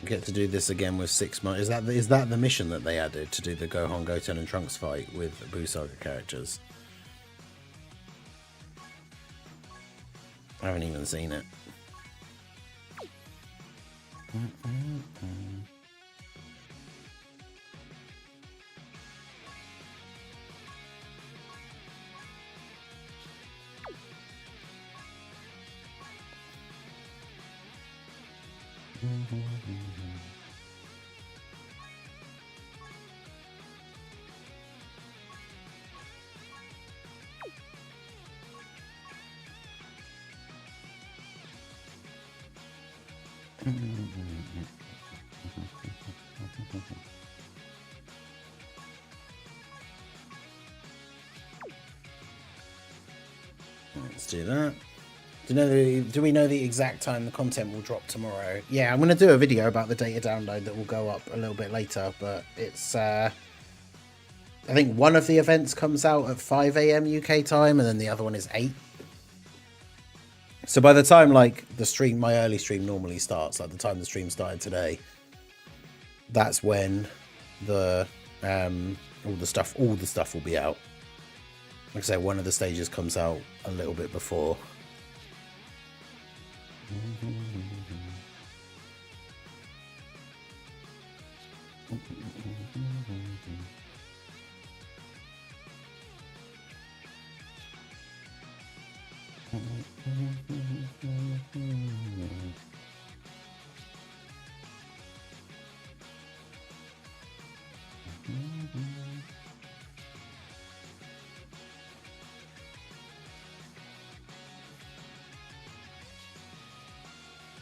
Get to do this again with 6 months. Is that the mission that they added to do the Gohan, Goten, and Trunks fight with Buu Saga characters? I haven't even seen it. Let's do that. Do we know the exact time the content will drop tomorrow? Yeah, I'm going to do a video about the data download that will go up a little bit later, but it's I think one of the events comes out at 5 a.m. UK time, and then the other one is 8. So by the time like the stream, my early stream normally starts, like the time the stream started today, that's when the all the stuff will be out. Like I say, one of the stages comes out a little bit before.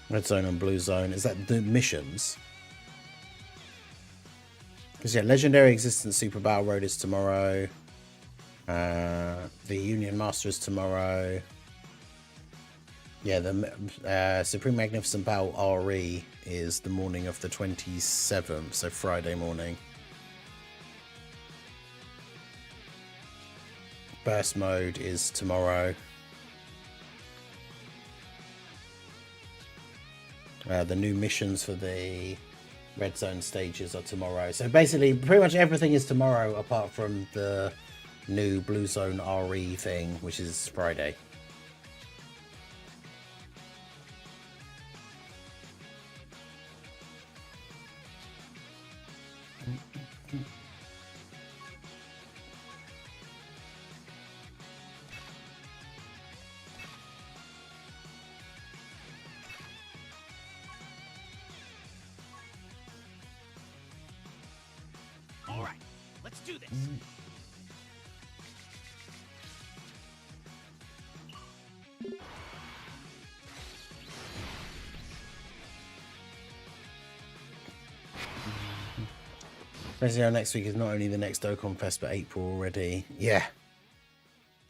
Red zone and blue zone. Is that the missions? Because yeah, legendary existence super battle road is tomorrow. The Union Master is tomorrow. Yeah, the Supreme Magnificent Battle RE is the morning of the 27th, so Friday morning. Burst mode is tomorrow. The new missions for the red zone stages are tomorrow. So basically, pretty much everything is tomorrow apart from the new blue zone RE thing, which is Friday. All right, let's do this. Basically, next week is not only the next Dokkan Fest, but April already. Yeah.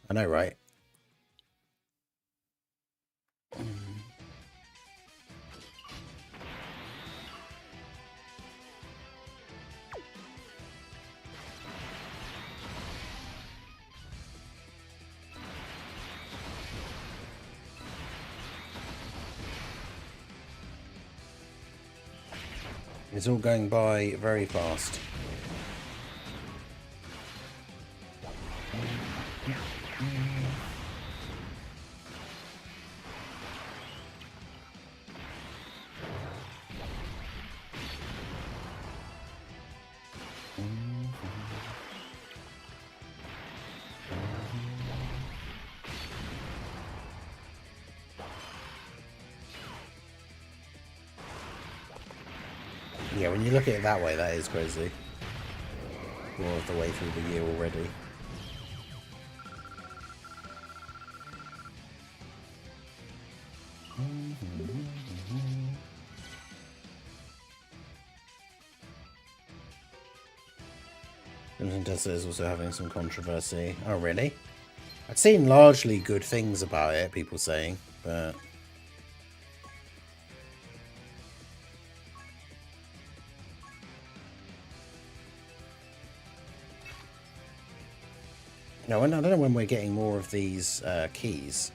I know, right? It's all going by very fast. Yeah, when you look at it that way, that is crazy. More of the way through the year already. Crimson Desert is also having some controversy. Oh, really? I've seen largely good things about it, people saying, but... No, I don't know when we're getting more of these keys.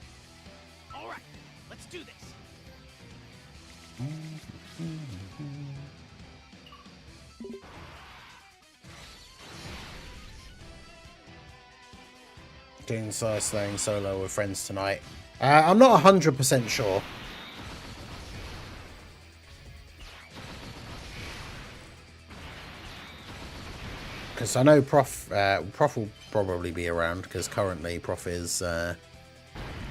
All right, let's do this. Doing slaying solo with friends tonight. I'm not 100% sure. Because I know Prof will probably be around, because currently Prof is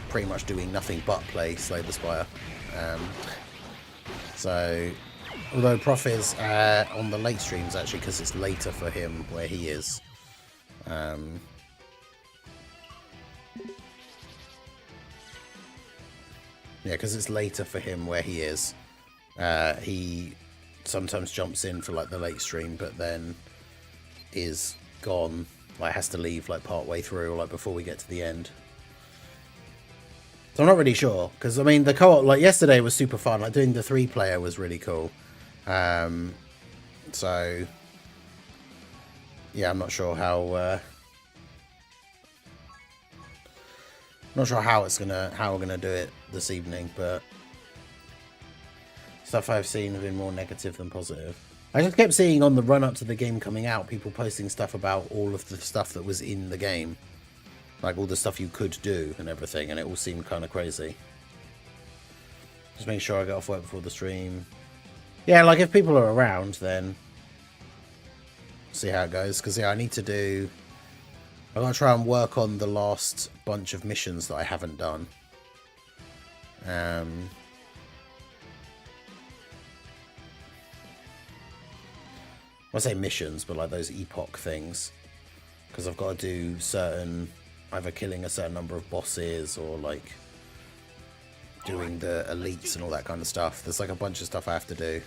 pretty much doing nothing but play Slay the Spire. So, although Prof is on the late streams actually, because it's later for him where he is. Yeah, because it's later for him where he is. He sometimes jumps in for like the late stream, but then is gone, like has to leave like part way through or like before we get to the end. So I'm not really sure, because I mean the co-op like yesterday was super fun. Like doing the 3-player was really cool. So yeah, I'm not sure how how we're gonna do it this evening, but stuff I've seen have been more negative than positive. I just kept seeing on the run up to the game coming out, people posting stuff about all of the stuff that was in the game. Like all the stuff you could do and everything, and it all seemed kind of crazy. Just make sure I get off work before the stream. Yeah, like if people are around, then see how it goes. Because yeah, I need to do... I'm going to try and work on the last bunch of missions that I haven't done. I say missions, but like those epoch things. Because I've got to do certain... either killing a certain number of bosses or like doing the elites and all that kind of stuff. There's like a bunch of stuff I have to do.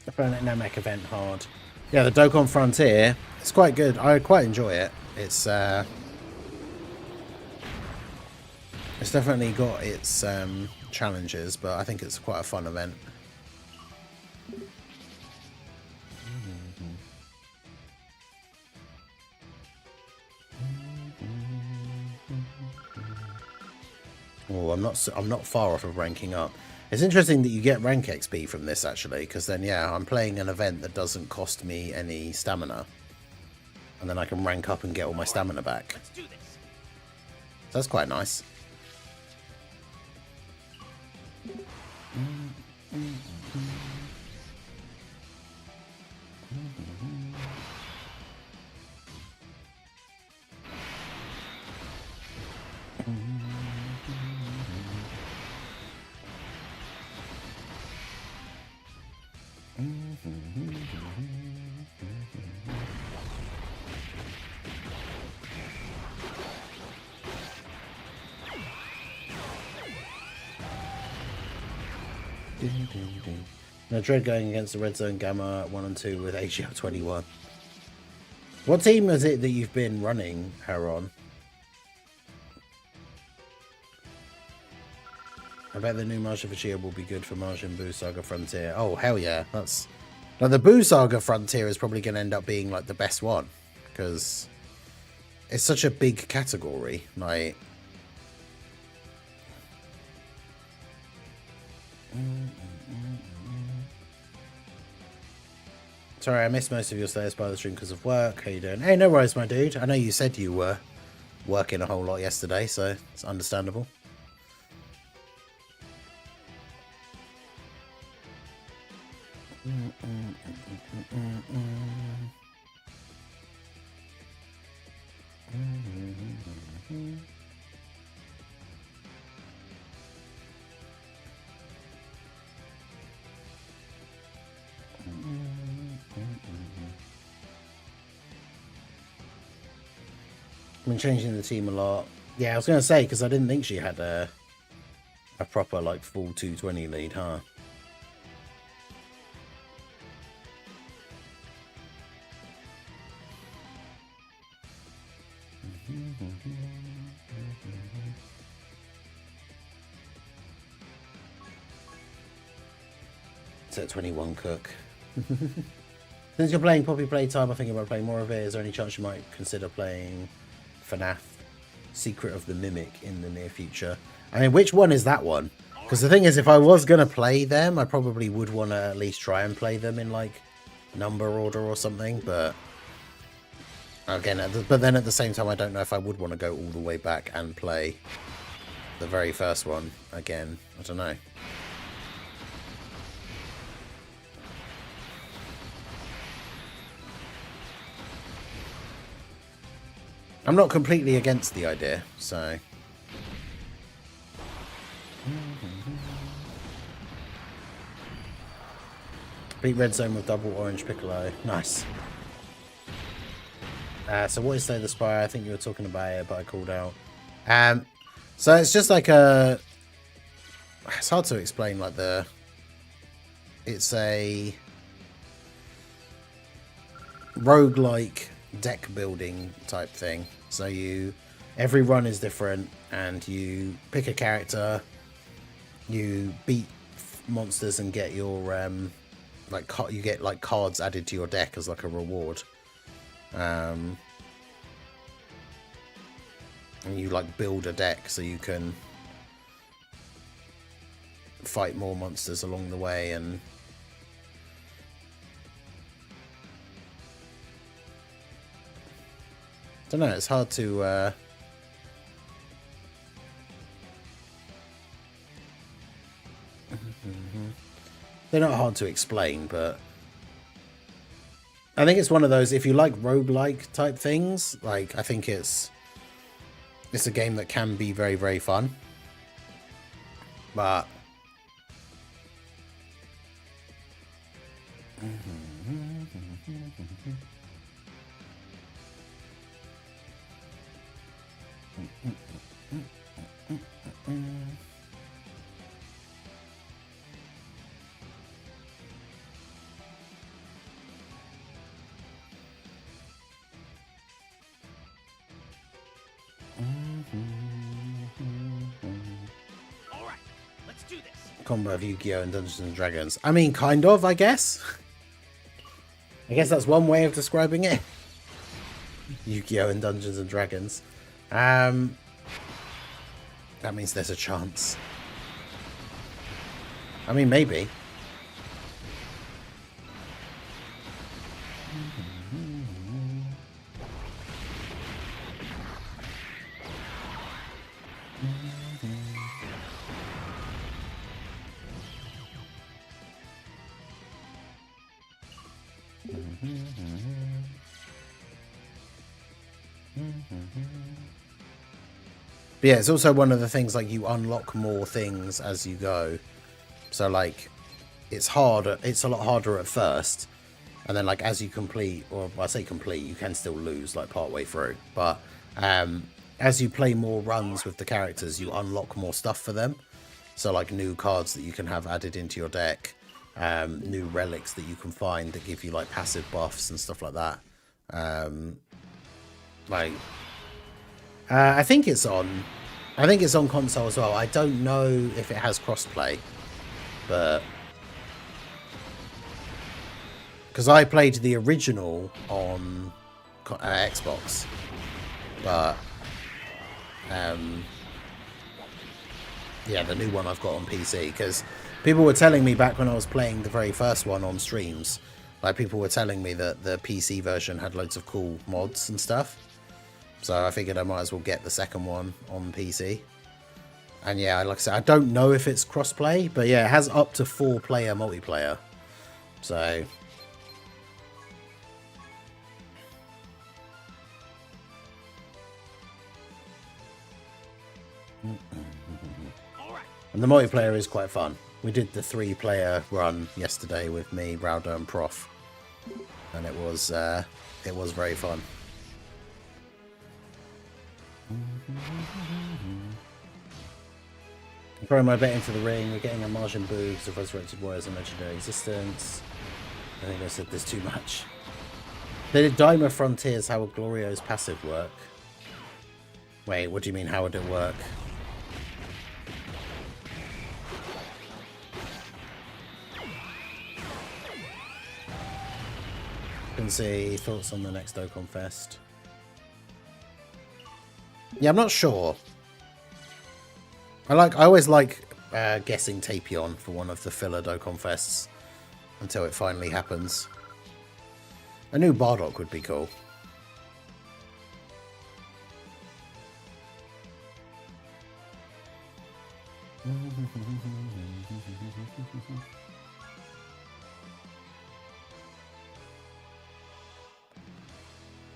I found that Namek event hard. Yeah, the Dokkan Frontier, it's quite good. I quite enjoy it. It's definitely got its challenges, but I think it's quite a fun event. Oh, I'm not far off of ranking up. It's interesting that you get rank XP from this, actually, because then, yeah, I'm playing an event that doesn't cost me any stamina. And then I can rank up and get all my stamina back. Let's do this. So that's quite nice. Now Dread going against the Red Zone Gamma 1 and 2 with HGL 21. What team is it that you've been running her on? I bet the new Martian Vegeta will be good for Martian Buu Saga Frontier. Oh, hell yeah. That's... Now, the Buu Saga Frontier is probably going to end up being, like, the best one. Because it's such a big category. Like... Sorry, I missed most of your status by the stream because of work. How you doing? Hey, no worries, my dude. I know you said you were working a whole lot yesterday, so it's understandable. I've been changing the team a lot. Yeah, I was going to say, because I didn't think she had a proper, like, full 220 lead, huh? It's at 21 Cook. Since you're playing Poppy Playtime, I think about playing more of it. Is there any chance you might consider playing FNAF Secret of the Mimic in the near future? I mean, which one is that one? Because the thing is, if I was going to play them, I probably would want to at least try and play them in, like, number order or something. But again, but then at the same time, I don't know if I would want to go all the way back and play the very first one again. I don't know. I'm not completely against the idea, so... Beat Red Zone with double orange piccolo. Nice. So what is Slay the Spire? I think you were talking about it, but I called out. So it's just like a... It's hard to explain, like the... It's a... roguelike deck building type thing. So you... Every run is different, and you pick a character, you beat monsters and get your... like you get like cards added to your deck as like a reward. And you like build a deck so you can fight more monsters along the way, and I don't know, it's hard to they're not hard to explain, but I think it's one of those, if you like roguelike type things, like I think it's a game that can be very, very fun. But All right, let's do this. combo of Yu-Gi-Oh! And Dungeons and Dragons. I mean, kind of, I guess. I guess that's one way of describing it. Yu-Gi-Oh! And Dungeons and Dragons. That means there's a chance. I mean, maybe. But yeah, it's also one of the things, like, you unlock more things as you go. So, like, it's harder. It's a lot harder at first. And then, like, as you complete, or I say complete, you can still lose, like, partway through. But as you play more runs with the characters, you unlock more stuff for them. So, like, new cards that you can have added into your deck. New relics that you can find that give you, like, passive buffs and stuff like that. I think it's on console as well. I don't know if it has crossplay, but because I played the original on Xbox, but yeah, the new one I've got on PC, because people were telling me back when I was playing the very first one on streams, like, people were telling me that the PC version had loads of cool mods and stuff. So I figured I might as well get the second one on PC. And yeah, like I said, I don't know if it's crossplay, but yeah, it has up to 4-player multiplayer. So and the multiplayer is quite fun. We did the 3-player run yesterday with me, Rowder, and Prof, and it was very fun. I'm throwing my bet into the ring. We're getting a Martian Boogs of Resurrected Warriors and Legendary Existence. I think I said there's too much. They did Dimer Frontiers. How would Glorio's passive work? Wait, what do you mean, how would it work? Can see thoughts on the next Dokkan Fest. Yeah, I'm not sure. I always like guessing Tapion for one of the filler Dokkan Fests until it finally happens. A new Bardock would be cool.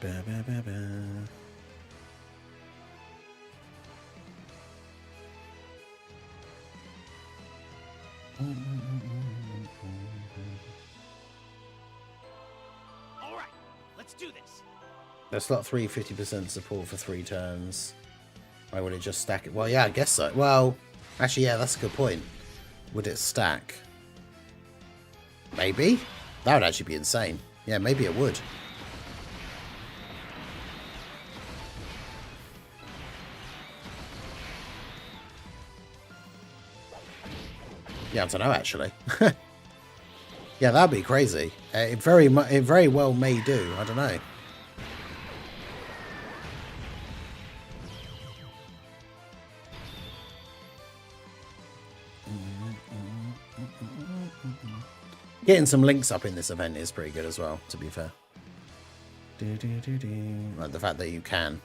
Ba, ba, ba, ba. All right, let's do this. The slot 3, 50% support for 3 turns. Why would it just stack it? Well, yeah, I guess so. Well, actually, yeah, that's a good point. Would it stack? Maybe. That would actually be insane. Yeah, maybe it would. Yeah, I don't know, actually. Yeah, that'd be crazy. It very well may do. I don't know. Getting some links up in this event is pretty good as well, to be fair. Like the fact that you can.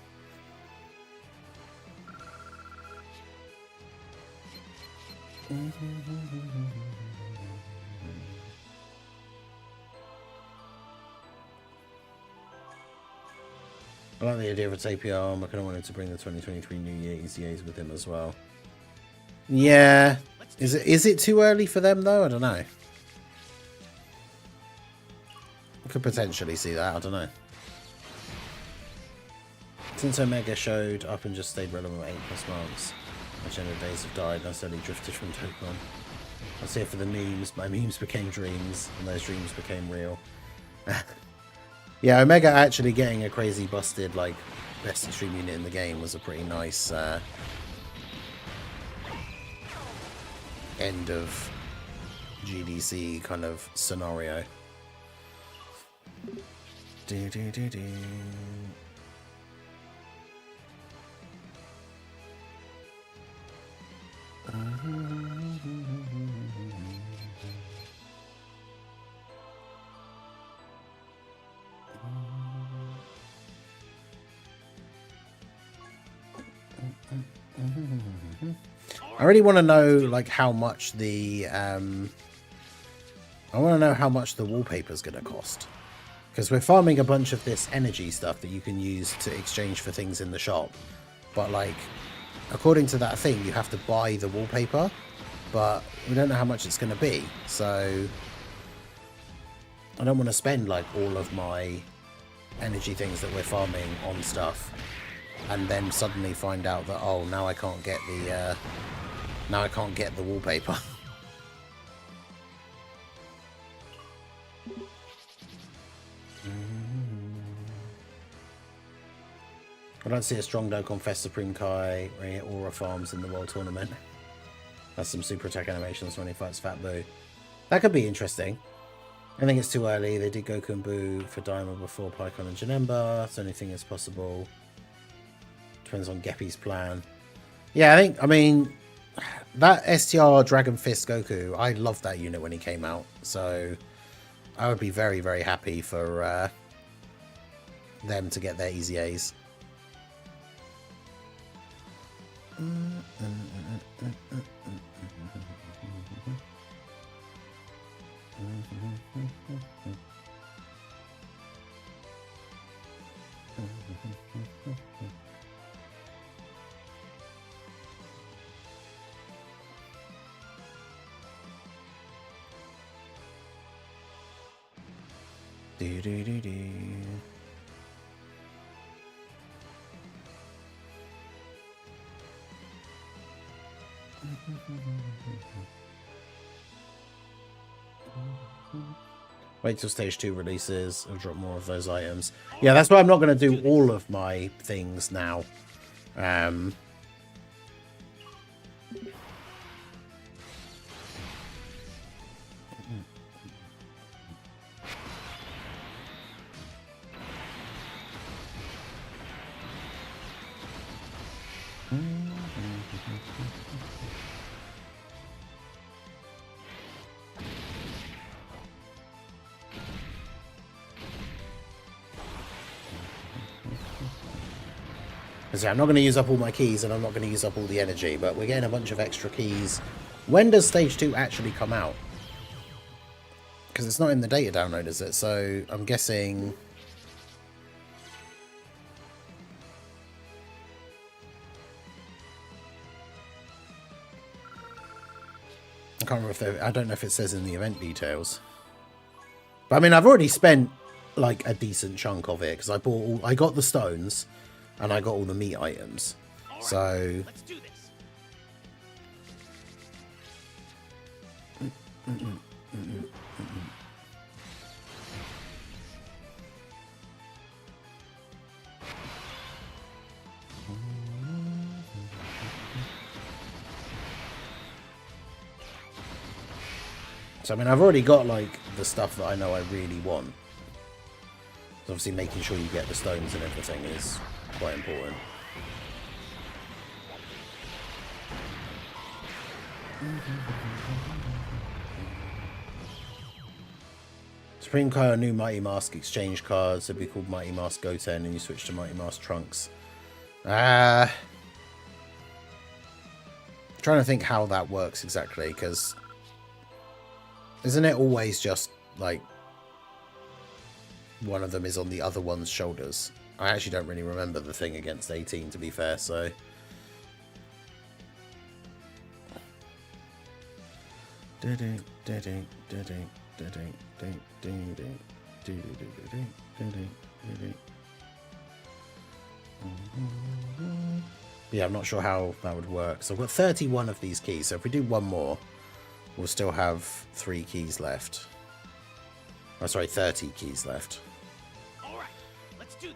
I like the idea of a tapir arm. I kind of wanted to bring the 2023 New Year ECAs with him as well. Yeah. Is it too early for them though? I don't know. I could potentially see that. I don't know. Since Omega showed up and just stayed relevant 8+ months, my gender days have died and I slowly drifted from Pokemon. I was here for the memes. My memes became dreams, and those dreams became real. Yeah, Omega actually getting a crazy busted, like, best extreme unit in the game was a pretty nice end of GDC kind of scenario. I really want to know, like, how much the I want to know how much the wallpaper's going to cost, because we're farming a bunch of this energy stuff that you can use to exchange for things in the shop, but like, according to that thing, you have to buy the wallpaper, but we don't know how much it's going to be, so I don't want to spend like all of my energy things that we're farming on stuff and then suddenly find out that, oh, now I can't get the wallpaper. I don't see a strong Dokkan Fest Supreme Kai Aura Farms in the World Tournament. That's some super attack animations when he fights Fat Boo. That could be interesting. I think it's too early. They did Goku and Boo for Daima before Pycon and Janemba. It's the only thing that's possible. Depends on Geppy's plan. Yeah, I mean, that STR Dragon Fist Goku, I loved that unit when he came out. So I would be very, very happy for them to get their easy A's. Do do do do. Wait till stage 2 releases. I'll drop more of those items. Yeah, that's why I'm not going to do all of my things now. So I'm not going to use up all my keys and I'm not going to use up all the energy, but we're getting a bunch of extra keys. When does stage 2 actually come out? Because it's not in the data download, is it? So I'm guessing... can't remember I don't know if it says in the event details. But I mean, I've already spent like a decent chunk of it because I got the stones and I got all the meat items. All right, so let's do this. So I mean, I've already got like the stuff that I know I really want. So obviously making sure you get the stones and everything is quite important. Supreme Kai, new Mighty Mask exchange cards. It'd be called Mighty Mask Goten, and you switch to Mighty Mask Trunks. Trying to think how that works exactly, because isn't it always just like one of them is on the other one's shoulders? I actually don't really remember the thing against 18, to be fair, so. Yeah, I'm not sure how that would work. So I've got 31 of these keys, so if we do one more, we'll still have 3 keys left. Oh, sorry, 30 keys left. All right, let's do this.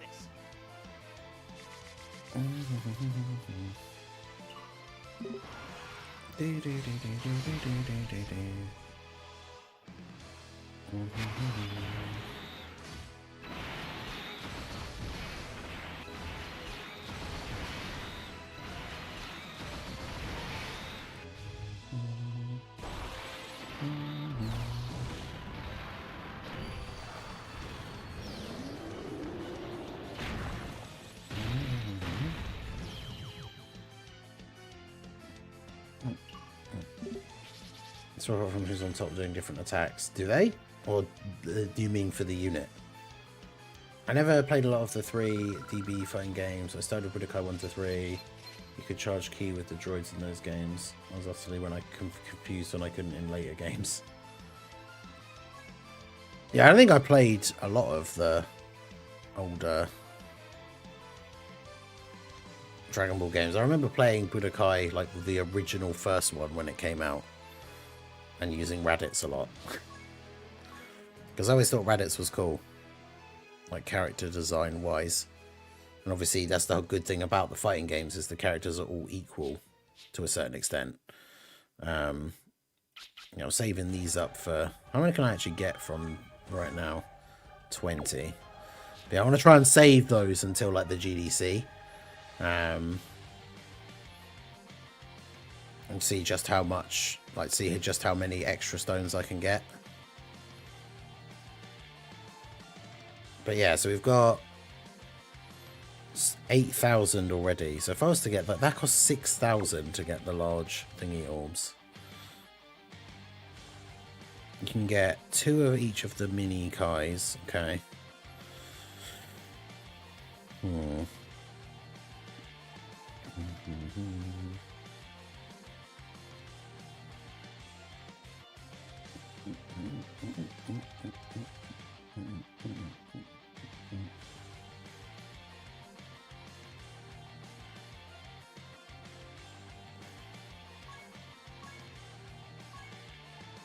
So from who's on top doing different attacks. Do they? Or do you mean for the unit? I never played a lot of the 3 DB fighting games. I started with Budokai 1 to 3. You could charge key with the droids in those games. I was utterly confused when I couldn't in later games. Yeah, I think I played a lot of the older Dragon Ball games. I remember playing Budokai, like the original first one when it came out, and using Raditz a lot. Because I always thought Raditz was cool, like character design wise. And obviously that's the good thing about the fighting games, is the characters are all equal to a certain extent. You know, saving these up for, how many can I actually get from right now? 20. But yeah, I want to try and save those until like the GDC. And see just how much, like see just how many extra stones I can get. But yeah, so we've got 8,000 already. So if I was to get that, that costs 6,000 to get the large thingy orbs. You can get 2 of each of the mini Kais. Okay.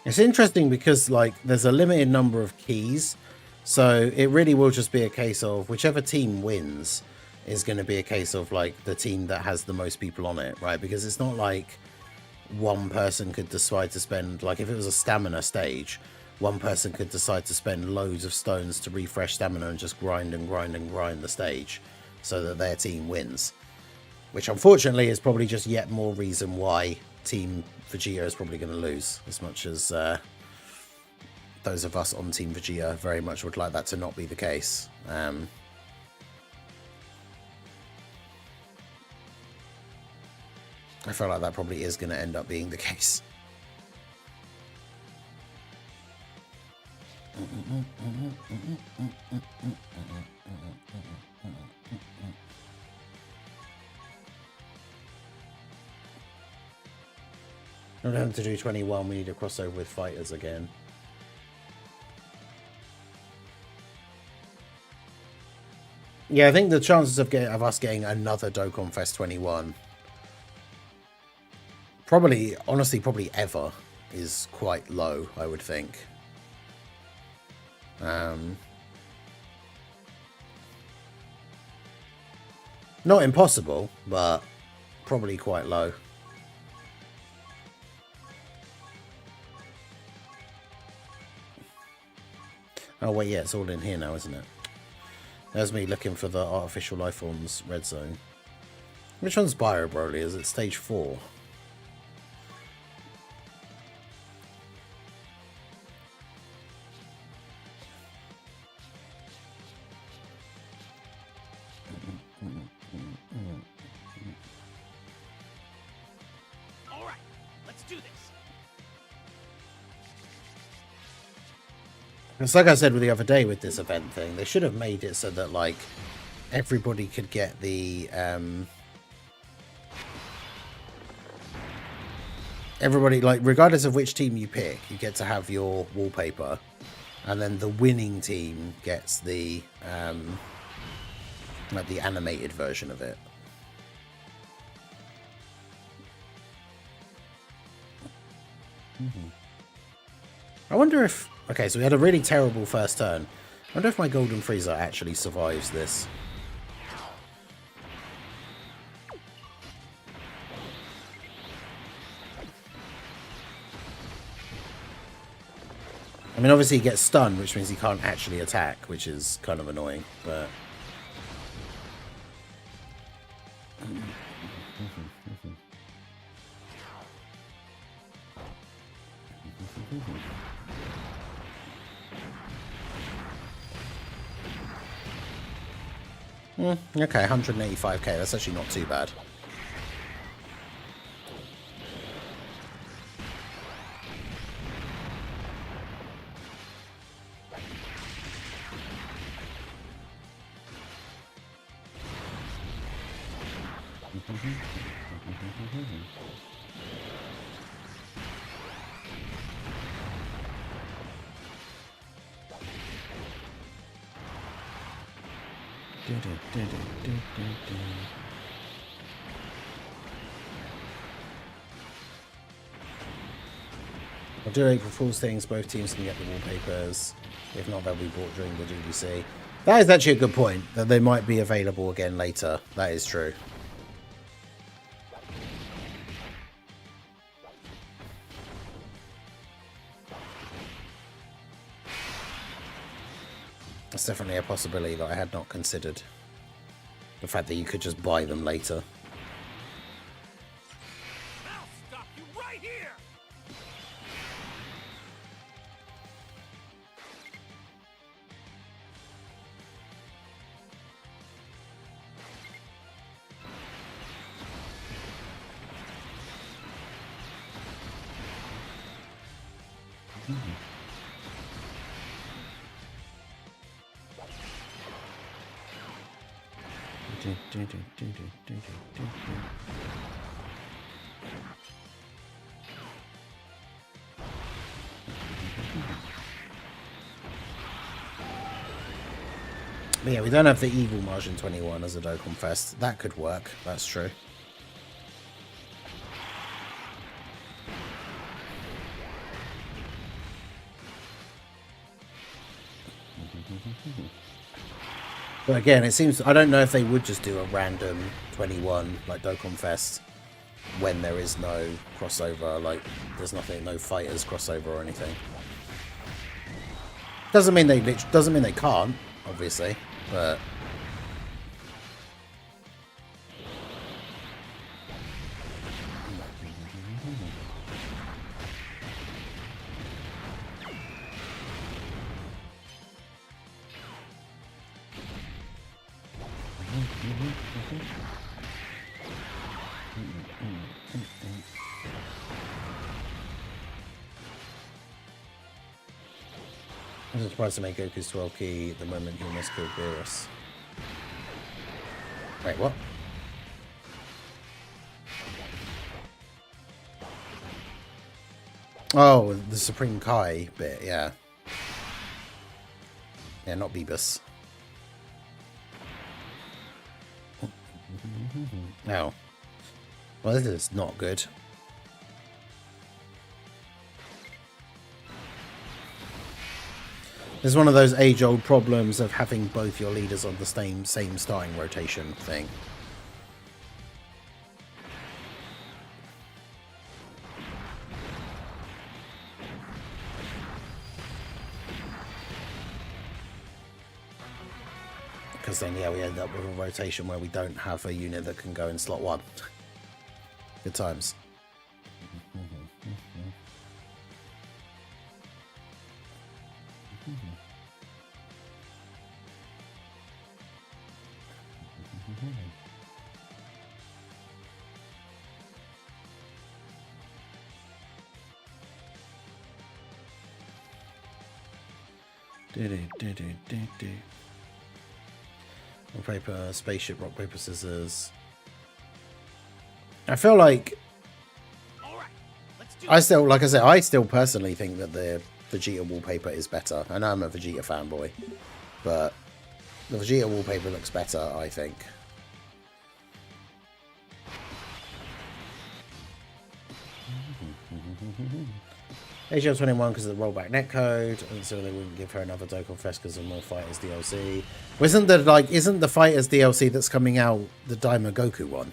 It's interesting because like there's a limited number of keys, so it really will just be a case of whichever team wins is going to be a case of like the team that has the most people on it, right? Because it's not like one person could decide to spend, like if it was a stamina stage, one person could decide to spend loads of stones to refresh stamina and just grind and grind and grind the stage so that their team wins. Which unfortunately is probably just yet more reason why Team Vegeta is probably going to lose, as much as those of us on Team Vegeta very much would like that to not be the case. I feel like that probably is going to end up being the case. In order to do 21, we need a crossover with fighters again. Yeah, I think the chances of us getting another Dokkan Fest 21, probably, honestly, probably ever, is quite low, I would think. Not impossible, but probably quite low. Oh wait, yeah, it's all in here now, isn't it? There's me looking for the artificial life forms red zone. Which one's Bio Broly? Is it stage 4? All right, let's do this. It's like I said the other day with this event thing, they should have made it so that, like, everybody could get the, everybody, like, regardless of which team you pick, you get to have your wallpaper, and then the winning team gets the, like, the animated version of it. I wonder if... Okay, so we had a really terrible first turn. I wonder if my Golden Frieza actually survives this. I mean, obviously he gets stunned, which means he can't actually attack, which is kind of annoying, but... Okay, 185k, that's actually not too bad. I'll do April Fool's things, both teams can get the wallpapers. If not, they'll be bought during the DDC. That is actually a good point, that they might be available again later. That is true. That's definitely a possibility that I had not considered. The fact that you could just buy them later. I'll stop you right here. But yeah, we don't have the Evil Margin 21 as a Dokkan Fest. That could work, that's true. But again, it seems... I don't know if they would just do a random 21, like Dokkan Fest, when there is no crossover, like, there's nothing, no fighters crossover or anything. Doesn't mean they can't, obviously, but... I'm surprised to make Goku's 12 key the moment he almost killed Beerus. Wait, what? Oh, the Supreme Kai bit, yeah. Yeah, not Beebus. No. Well, this is not good. There's one of those age-old problems of having both your leaders on the same starting rotation thing. Because then, yeah, we end up with a rotation where we don't have a unit that can go in slot 1. Good times. Rock, paper, spaceship, rock, paper, scissors. I feel like I still, like I said, I still personally think that the Vegeta wallpaper is better. I know I'm a Vegeta fanboy, but the Vegeta wallpaper looks better, I think. HL 21 because of the rollback netcode, and so they wouldn't give her another Dokkan Fest because of more Fighters DLC. Well, isn't the Fighters DLC that's coming out the Daima Goku one?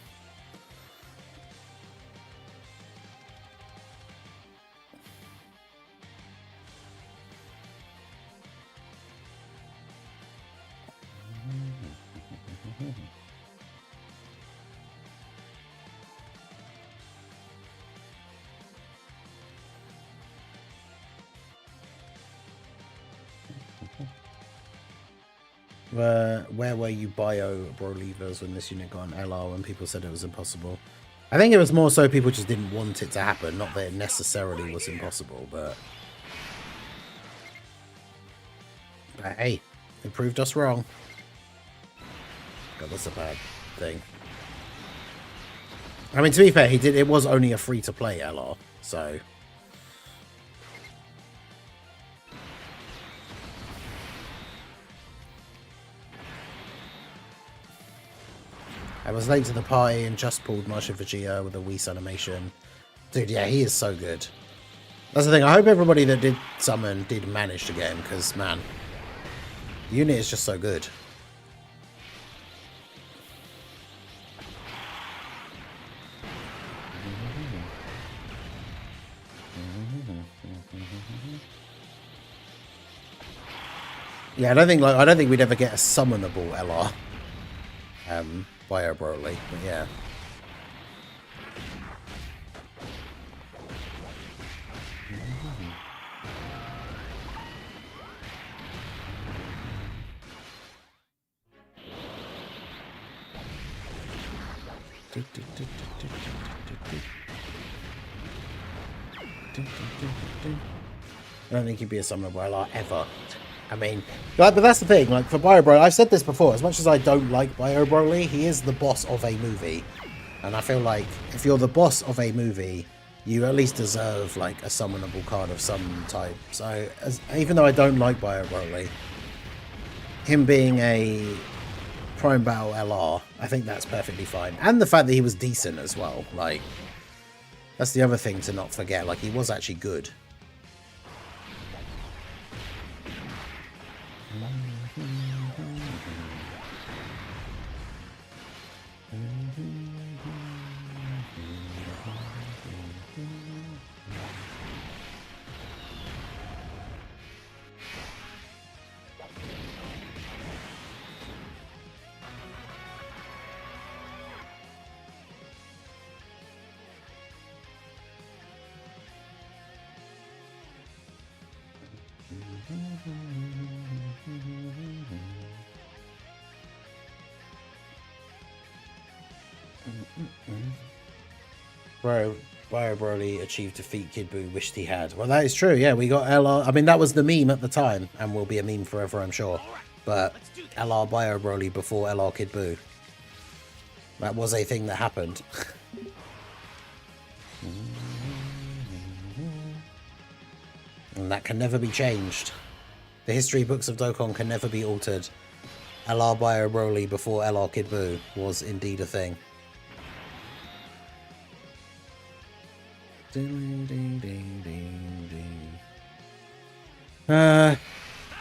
Where were you bio Brolevers when this unit got an LR when people said it was impossible? I think it was more so people just didn't want it to happen, not that it necessarily was impossible, but hey, it proved us wrong. God, that's a bad thing. I mean, to be fair, it was only a free-to-play LR, so... I was late to the party and just pulled Martian Vegeta with a Whis animation. Dude, yeah, he is so good. That's the thing. I hope everybody that did summon did manage to get him, because, man, the unit is just so good. Yeah, I don't think we'd ever get a summonable LR. Bio Broly, but yeah. I don't think he'd be a summonable LR ever. I mean, but that's the thing, like, for Bio Broly, I've said this before, as much as I don't like Bio Broly, he is the boss of a movie. And I feel like, if you're the boss of a movie, you at least deserve, like, a summonable card of some type. So, even though I don't like Bio Broly, him being a Prime Battle LR, I think that's perfectly fine. And the fact that he was decent as well, like, that's the other thing to not forget, like, he was actually good. Bro, Bio Broly achieved defeat Kid Buu wished he had. Well, that is true. Yeah, we got LR. I mean, that was the meme at the time, and will be a meme forever, I'm sure. But LR Bio Broly before LR Kid Buu. That was a thing that happened. And that can never be changed. The history books of Dokkan can never be altered. LR Bio Broly before LR Kid Buu was indeed a thing.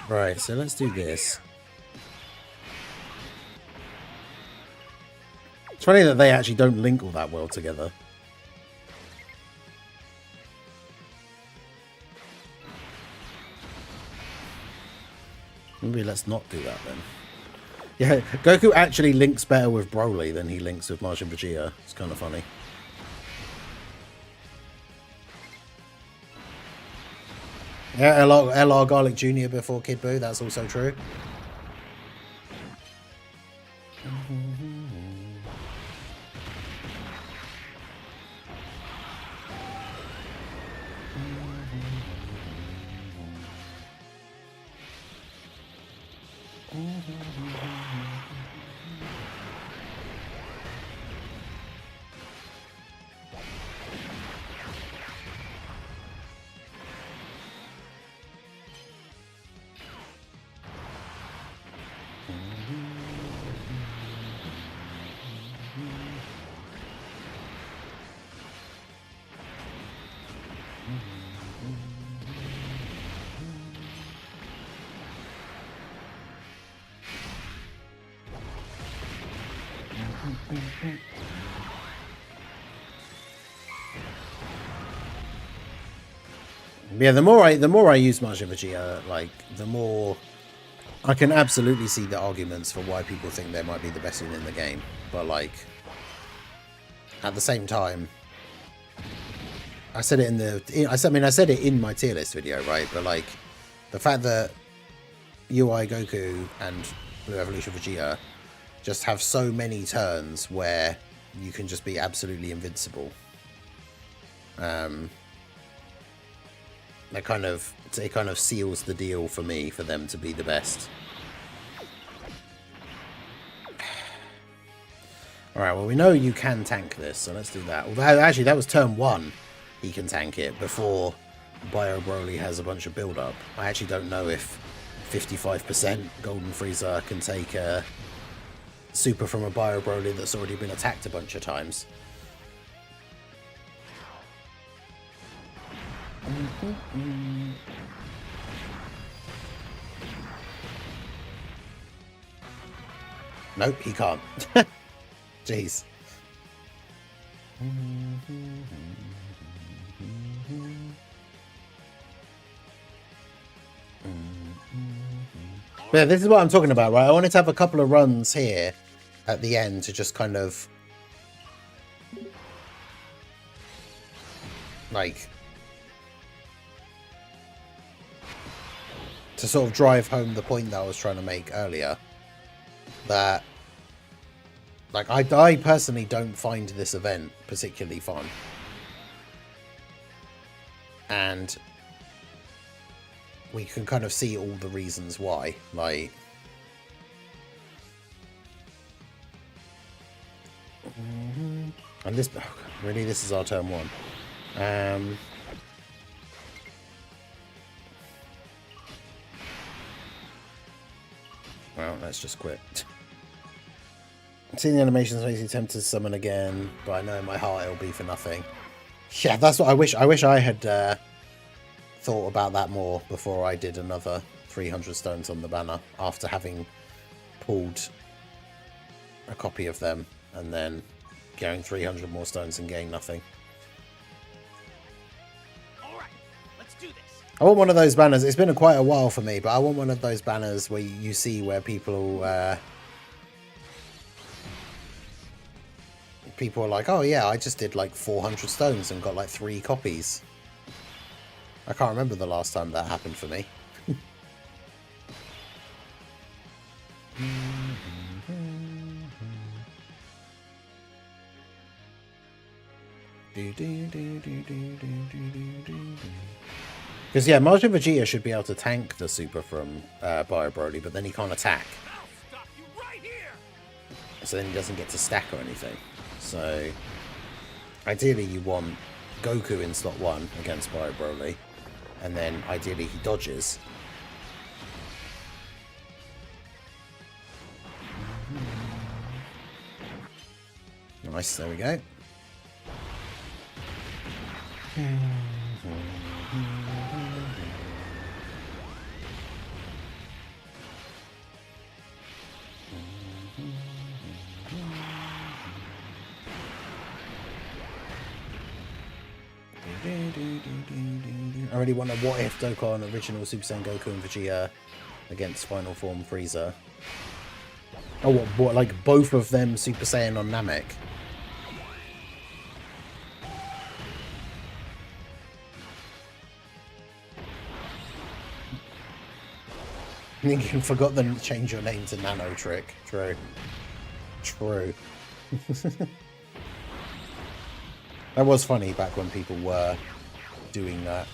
Right, so let's do this. It's funny that they actually don't link all that well together. Maybe let's not do that then. Yeah, Goku actually links better with Broly than he links with Majin Vegeta. It's kind of funny. Yeah, LR Garlic Jr. before Kid Buu, that's also true. Yeah, the more I use Majin Vegeta, like the more I can absolutely see the arguments for why people think they might be the best unit in the game. But like at the same time, I said it in the I said it in my tier list video, right? But like the fact that UI Goku and Blue Evolution Vegeta just have so many turns where you can just be absolutely invincible. It kind of seals the deal for me for them to be the best. Alright, well we know you can tank this, so let's do that. Although actually that was turn 1 he can tank it before Bio Broly has a bunch of build up. I actually don't know if 55% Golden Frieza can take a super from a Bio Broly that's already been attacked a bunch of times. Nope, he can't. Jeez. But yeah, this is what I'm talking about, right? I wanted to have a couple of runs here at the end to just kind of like to sort of drive home the point that I was trying to make earlier, that like I personally don't find this event particularly fun, and we can kind of see all the reasons why. Like and this really, this is our turn 1. Well, let's just quit. Seeing the animations makes me tempted to summon again, but I know in my heart it'll be for nothing. Yeah, that's what I wish. I wish I had thought about that more before I did another 300 stones on the banner after having pulled a copy of them and then going 300 more stones and getting nothing. All right, let's do this. I want one of those banners. It's been quite a while for me, but I want one of those banners where you see where people are like, oh yeah, I just did like 400 stones and got like 3 copies. I can't remember the last time that happened for me. Because yeah, Majin Vegeta should be able to tank the super from Bio Broly, but then he can't attack. I'll stop you right here. So then he doesn't get to stack or anything. So ideally you want Goku in slot 1 against Bio Broly, and then ideally he dodges. Nice, there we go. I really wonder what if Dokkan original Super Saiyan Goku and Vegeta against Final Form Frieza. Oh, what, like both of them Super Saiyan on Namek? You forgot to change your name to Nano Trick. True. True. That was funny back when people were doing that.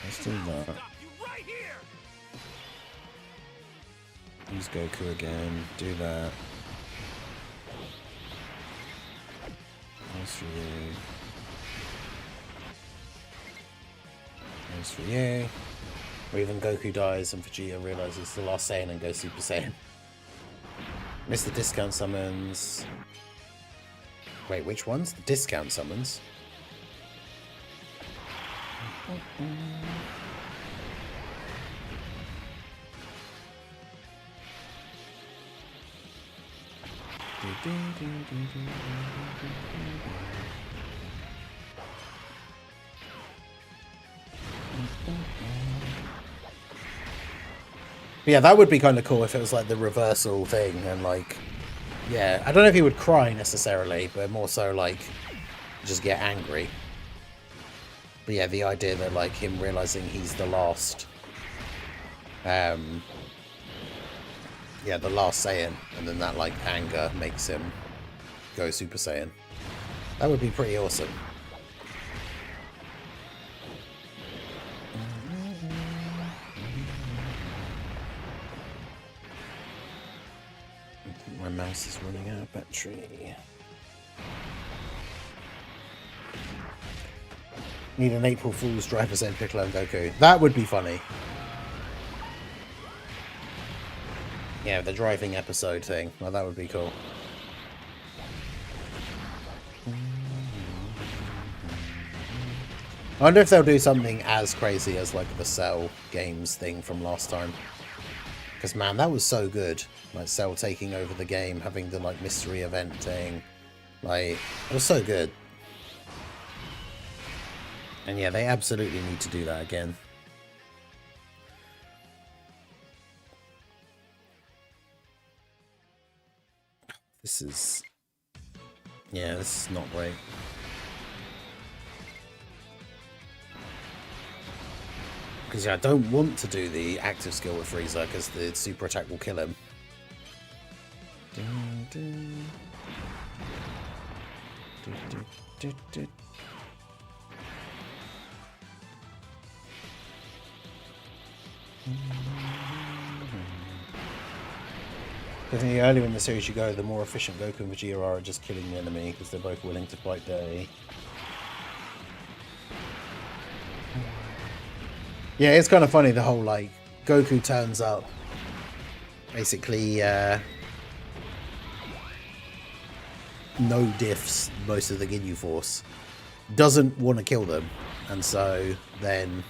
Let's do that. Use Goku again. Do that. Nice for you. Nice for you. Or even Goku dies and Vegeta realizes it's the last Saiyan and goes Super Saiyan. Miss the discount summons. Wait, which ones? The discount summons? Yeah, that would be kind of cool if it was like the reversal thing and like, yeah, I don't know if he would cry necessarily, but more so like just get angry. But yeah, the idea that like him realizing he's the last, yeah, the last Saiyan, and then that like anger makes him go Super Saiyan. That would be pretty awesome. My mouse is running out of battery. Need an April Fool's driver's ed Piccolo and Goku. That would be funny. Yeah, the driving episode thing. Well, that would be cool. I wonder if they'll do something as crazy as like the Cell games thing from last time. Because man, that was so good. Like Cell taking over the game, having the like mystery event thing. Like, it was so good. And yeah, they absolutely need to do that again. This is... yeah, this is not great. Because yeah, I don't want to do the active skill with Frieza, because the super attack will kill him. Definitely earlier in the series you go, the more efficient Goku and Vegeta are at just killing the enemy, because they're both willing to fight dirty. Yeah, it's kind of funny, the whole, like, Goku turns up, basically, no diffs most of the Ginyu Force, doesn't want to kill them, and so then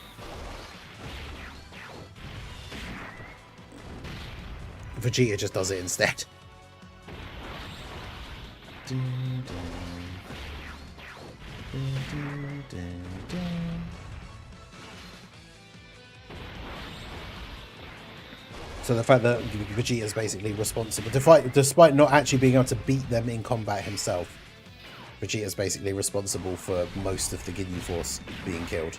Vegeta just does it instead. So the fact that Vegeta's basically responsible, despite not actually being able to beat them in combat himself, Vegeta's basically responsible for most of the Ginyu Force being killed.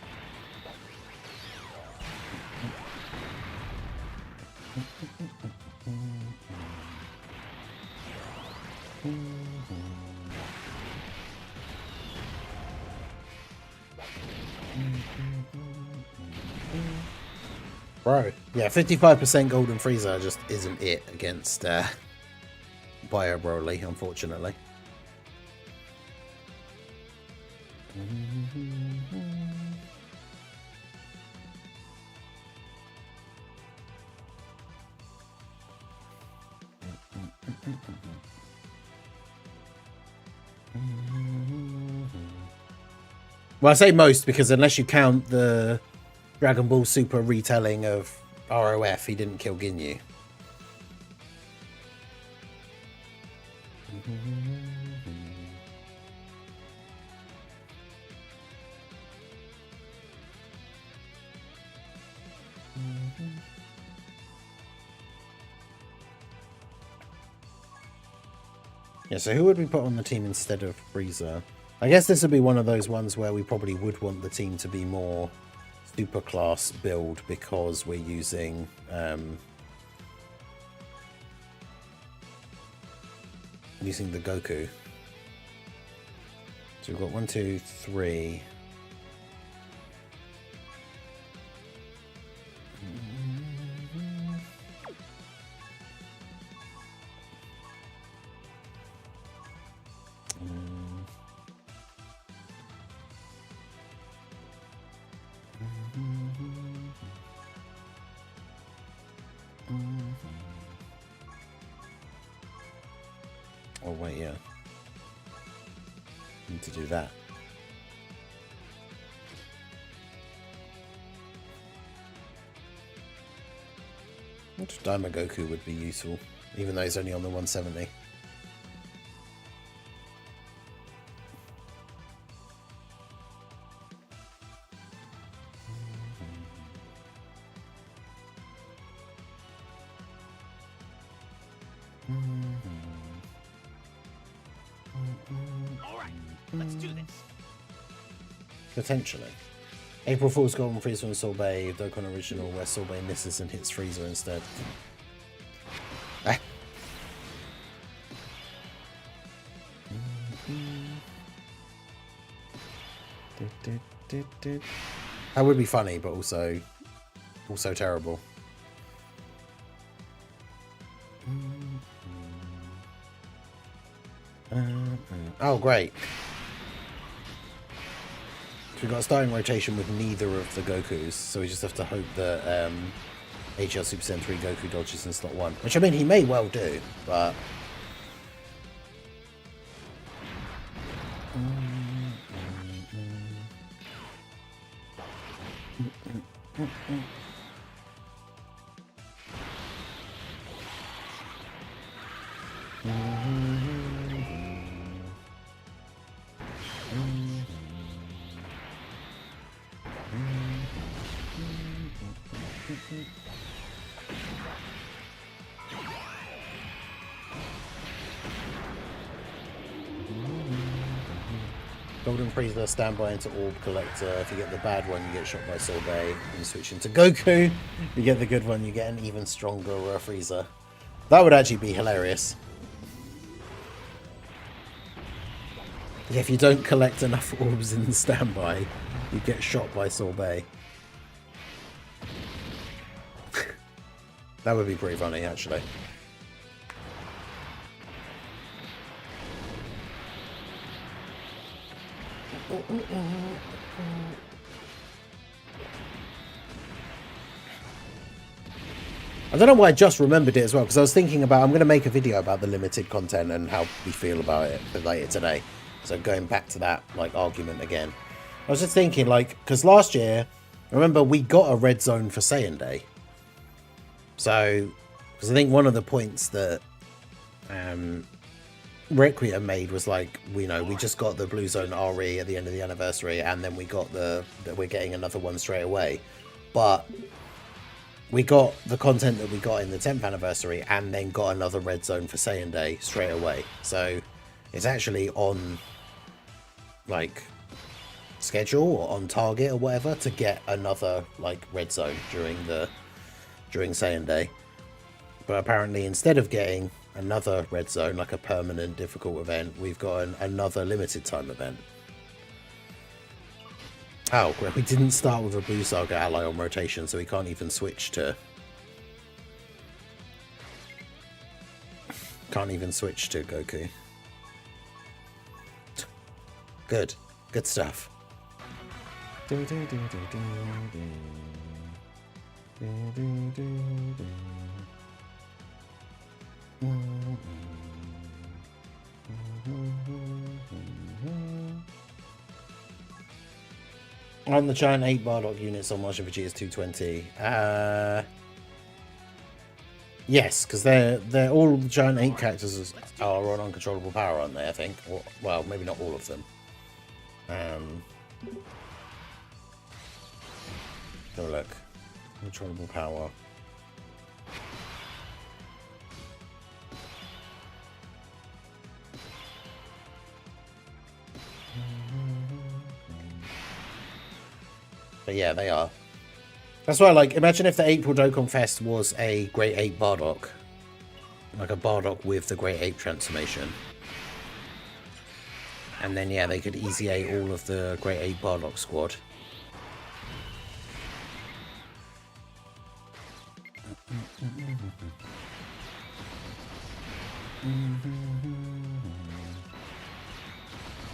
Bro, yeah, 55% Golden Frieza just isn't it against Bio Broly, unfortunately. Well, I say most because unless you count the Dragon Ball Super retelling of ROF, he didn't kill Ginyu. Yeah, so who would we put on the team instead of Frieza? I guess this would be one of those ones where we probably would want the team to be more super class build because we're using using the Goku. So we've got 1, 2, 3. Oh wait, yeah. Need to do that. Daima Goku would be useful, even though he's only on the 170. Let's do this. Potentially. April Fool's Golden Frieza and Sorbet, Dokkan Original, where Sorbet misses and hits Frieza instead. Ah. That would be funny, but also terrible. Oh, great. So we've got a starting rotation with neither of the Gokus, so we just have to hope that HL Super Saiyan 3 Goku dodges in slot 1. Which, I mean, he may well do, but... Golden Frieza, standby into Orb Collector. If you get the bad one, you get shot by Sorbet. You switch into Goku. You get the good one, you get an even stronger Frieza. That would actually be hilarious. Yeah, if you don't collect enough orbs in the standby, you get shot by Sorbet. That would be pretty funny, actually. I don't know why I just remembered it as well, because I was thinking about, I'm going to make a video about the limited content and how we feel about it later today. So going back to that, like, argument again. I was just thinking, like, because last year, remember, we got a red zone for Saiyan Day. So, because I think one of the points that Requiem made was like, we just got the Blue Zone RE at the end of the anniversary, and then we got that we're getting another one straight away. But we got the content that we got in the 10th anniversary and then got another red zone for Saiyan Day straight away. So it's actually on like schedule or on target or whatever to get another like red zone during Saiyan Day. But apparently instead of getting another red zone, like a permanent difficult event, we've got another limited time event. Oh, we didn't start with a Blue Saga ally on rotation, so we can't even switch to... Can't even switch to Goku. Good. Good stuff. On the giant 8 Bardock units on Martian Vegeta's 220. Yes, because they're all the giant 8 characters are on uncontrollable power, aren't they? I think. Or, well, maybe not all of them. Have a look. Uncontrollable power. But yeah, they are. That's why, like, imagine if the April Dokkan Fest was a Great Ape Bardock. Like a Bardock with the Great Ape transformation. And then, yeah, they could easy A all of the Great Ape Bardock squad.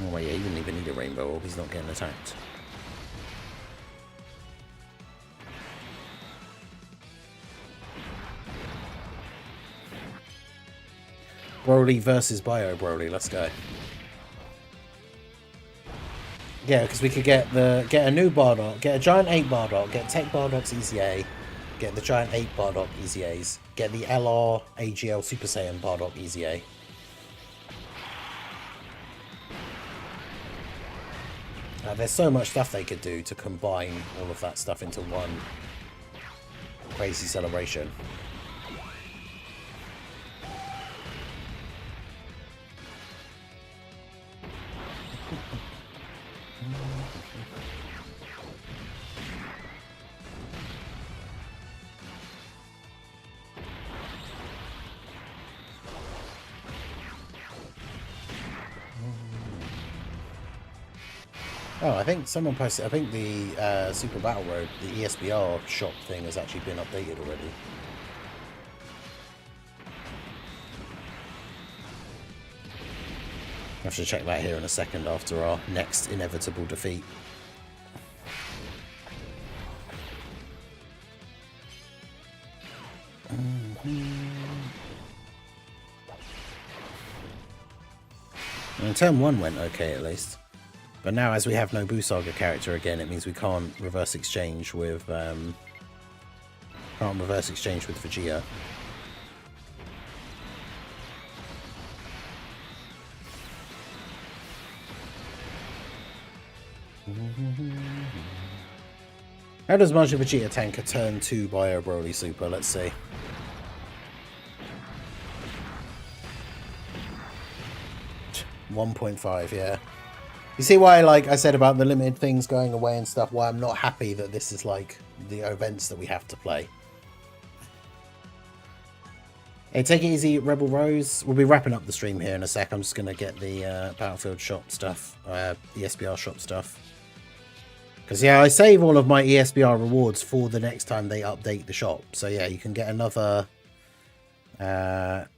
Oh, wait, yeah, he didn't even need a Rainbow Orb. He's not getting attacked. Broly versus Bio Broly, let's go. Yeah, because we could get a new Bardock, get a Giant 8 Bardock, get Tech Bardock's Easy A, get the Giant 8 Bardock Easy A's, get the LR AGL Super Saiyan Bardock Easy A. There's so much stuff they could do to combine all of that stuff into one crazy celebration. Oh, I think someone posted, I think the Super Battle Road, the ESBR shop thing has actually been updated already. I have to check that here in a second after our next inevitable defeat. And turn 1 went okay at least. But now, as we have no Buu Saga character again, it means we can't reverse exchange with Vegeta. How does Majin Vegeta tank a turn 2 Bio Broly Super? Let's see. $1.5, yeah. You see why, like I said about the limited things going away and stuff, why I'm not happy that this is like the events that we have to play. Hey, take it easy, Rebel Rose. We'll be wrapping up the stream here in a sec. I'm just going to get the Battlefield shop stuff, the ESBR shop stuff. Because, yeah, I save all of my ESBR rewards for the next time they update the shop. So, yeah, you can get another 10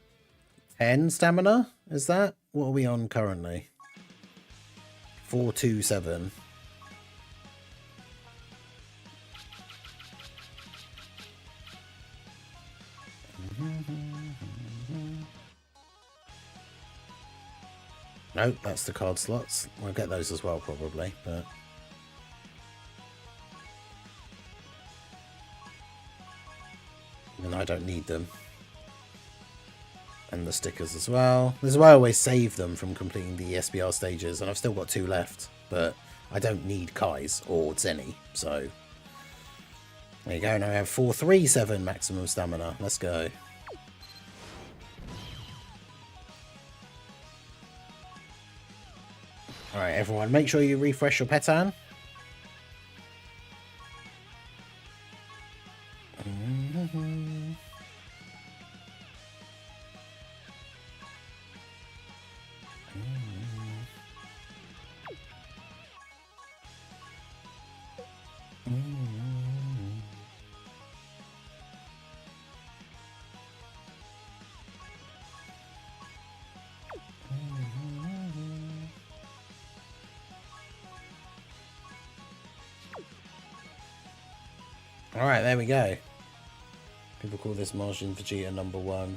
stamina. Is that? What are we on currently? 427. Nope, that's the card slots. We'll get those as well probably, but and I don't need them. And the stickers as well. This is why I always save them from completing the ESBR stages, and I've still got 2 left, but I don't need Kai's or Zenny, so There you go. Now we have 437 maximum stamina. Let's go. Alright, everyone, make sure you refresh your petan. Alright, there we go. People call this Martian Vegeta #1.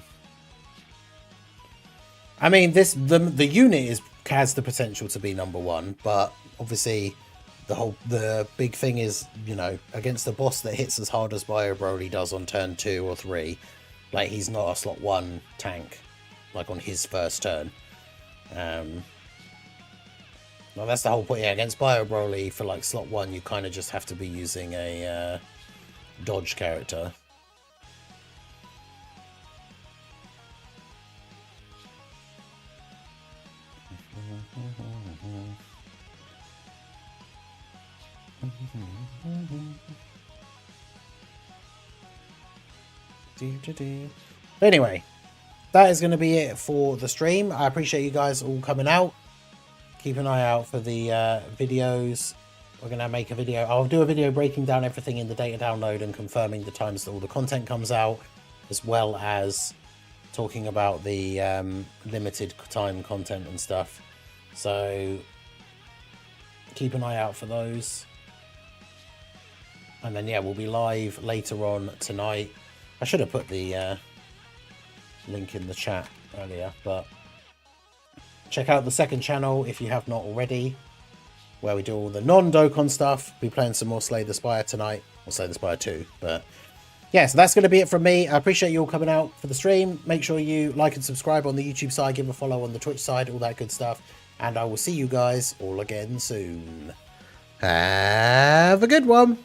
I mean, the unit has the potential to be #1, but obviously the big thing is, you know, against the boss that hits as hard as Bio Broly does on turn 2 or 3, like, he's not a slot 1 tank, like on his first turn. Well, that's the whole point. Yeah, against Bio Broly for like slot 1, you kind of just have to be using a dodge character. Anyway, that is going to be it for the stream. I appreciate you guys all coming out. Keep an eye out for the videos. We're going to make a video. I'll do a video breaking down everything in the data download and confirming the times that all the content comes out, as well as talking about the limited time content and stuff. So keep an eye out for those. And then, yeah, we'll be live later on tonight. I should have put the link in the chat earlier, but check out the second channel if you have not already, where we do all the non-Dokkan stuff. We'll be playing some more Slay the Spire tonight, or Slay the Spire 2. But yeah, so that's going to be it from me. I appreciate you all coming out for the stream. Make sure you like and subscribe on the YouTube side, give a follow on the Twitch side, all that good stuff. And I will see you guys all again soon. Have a good one.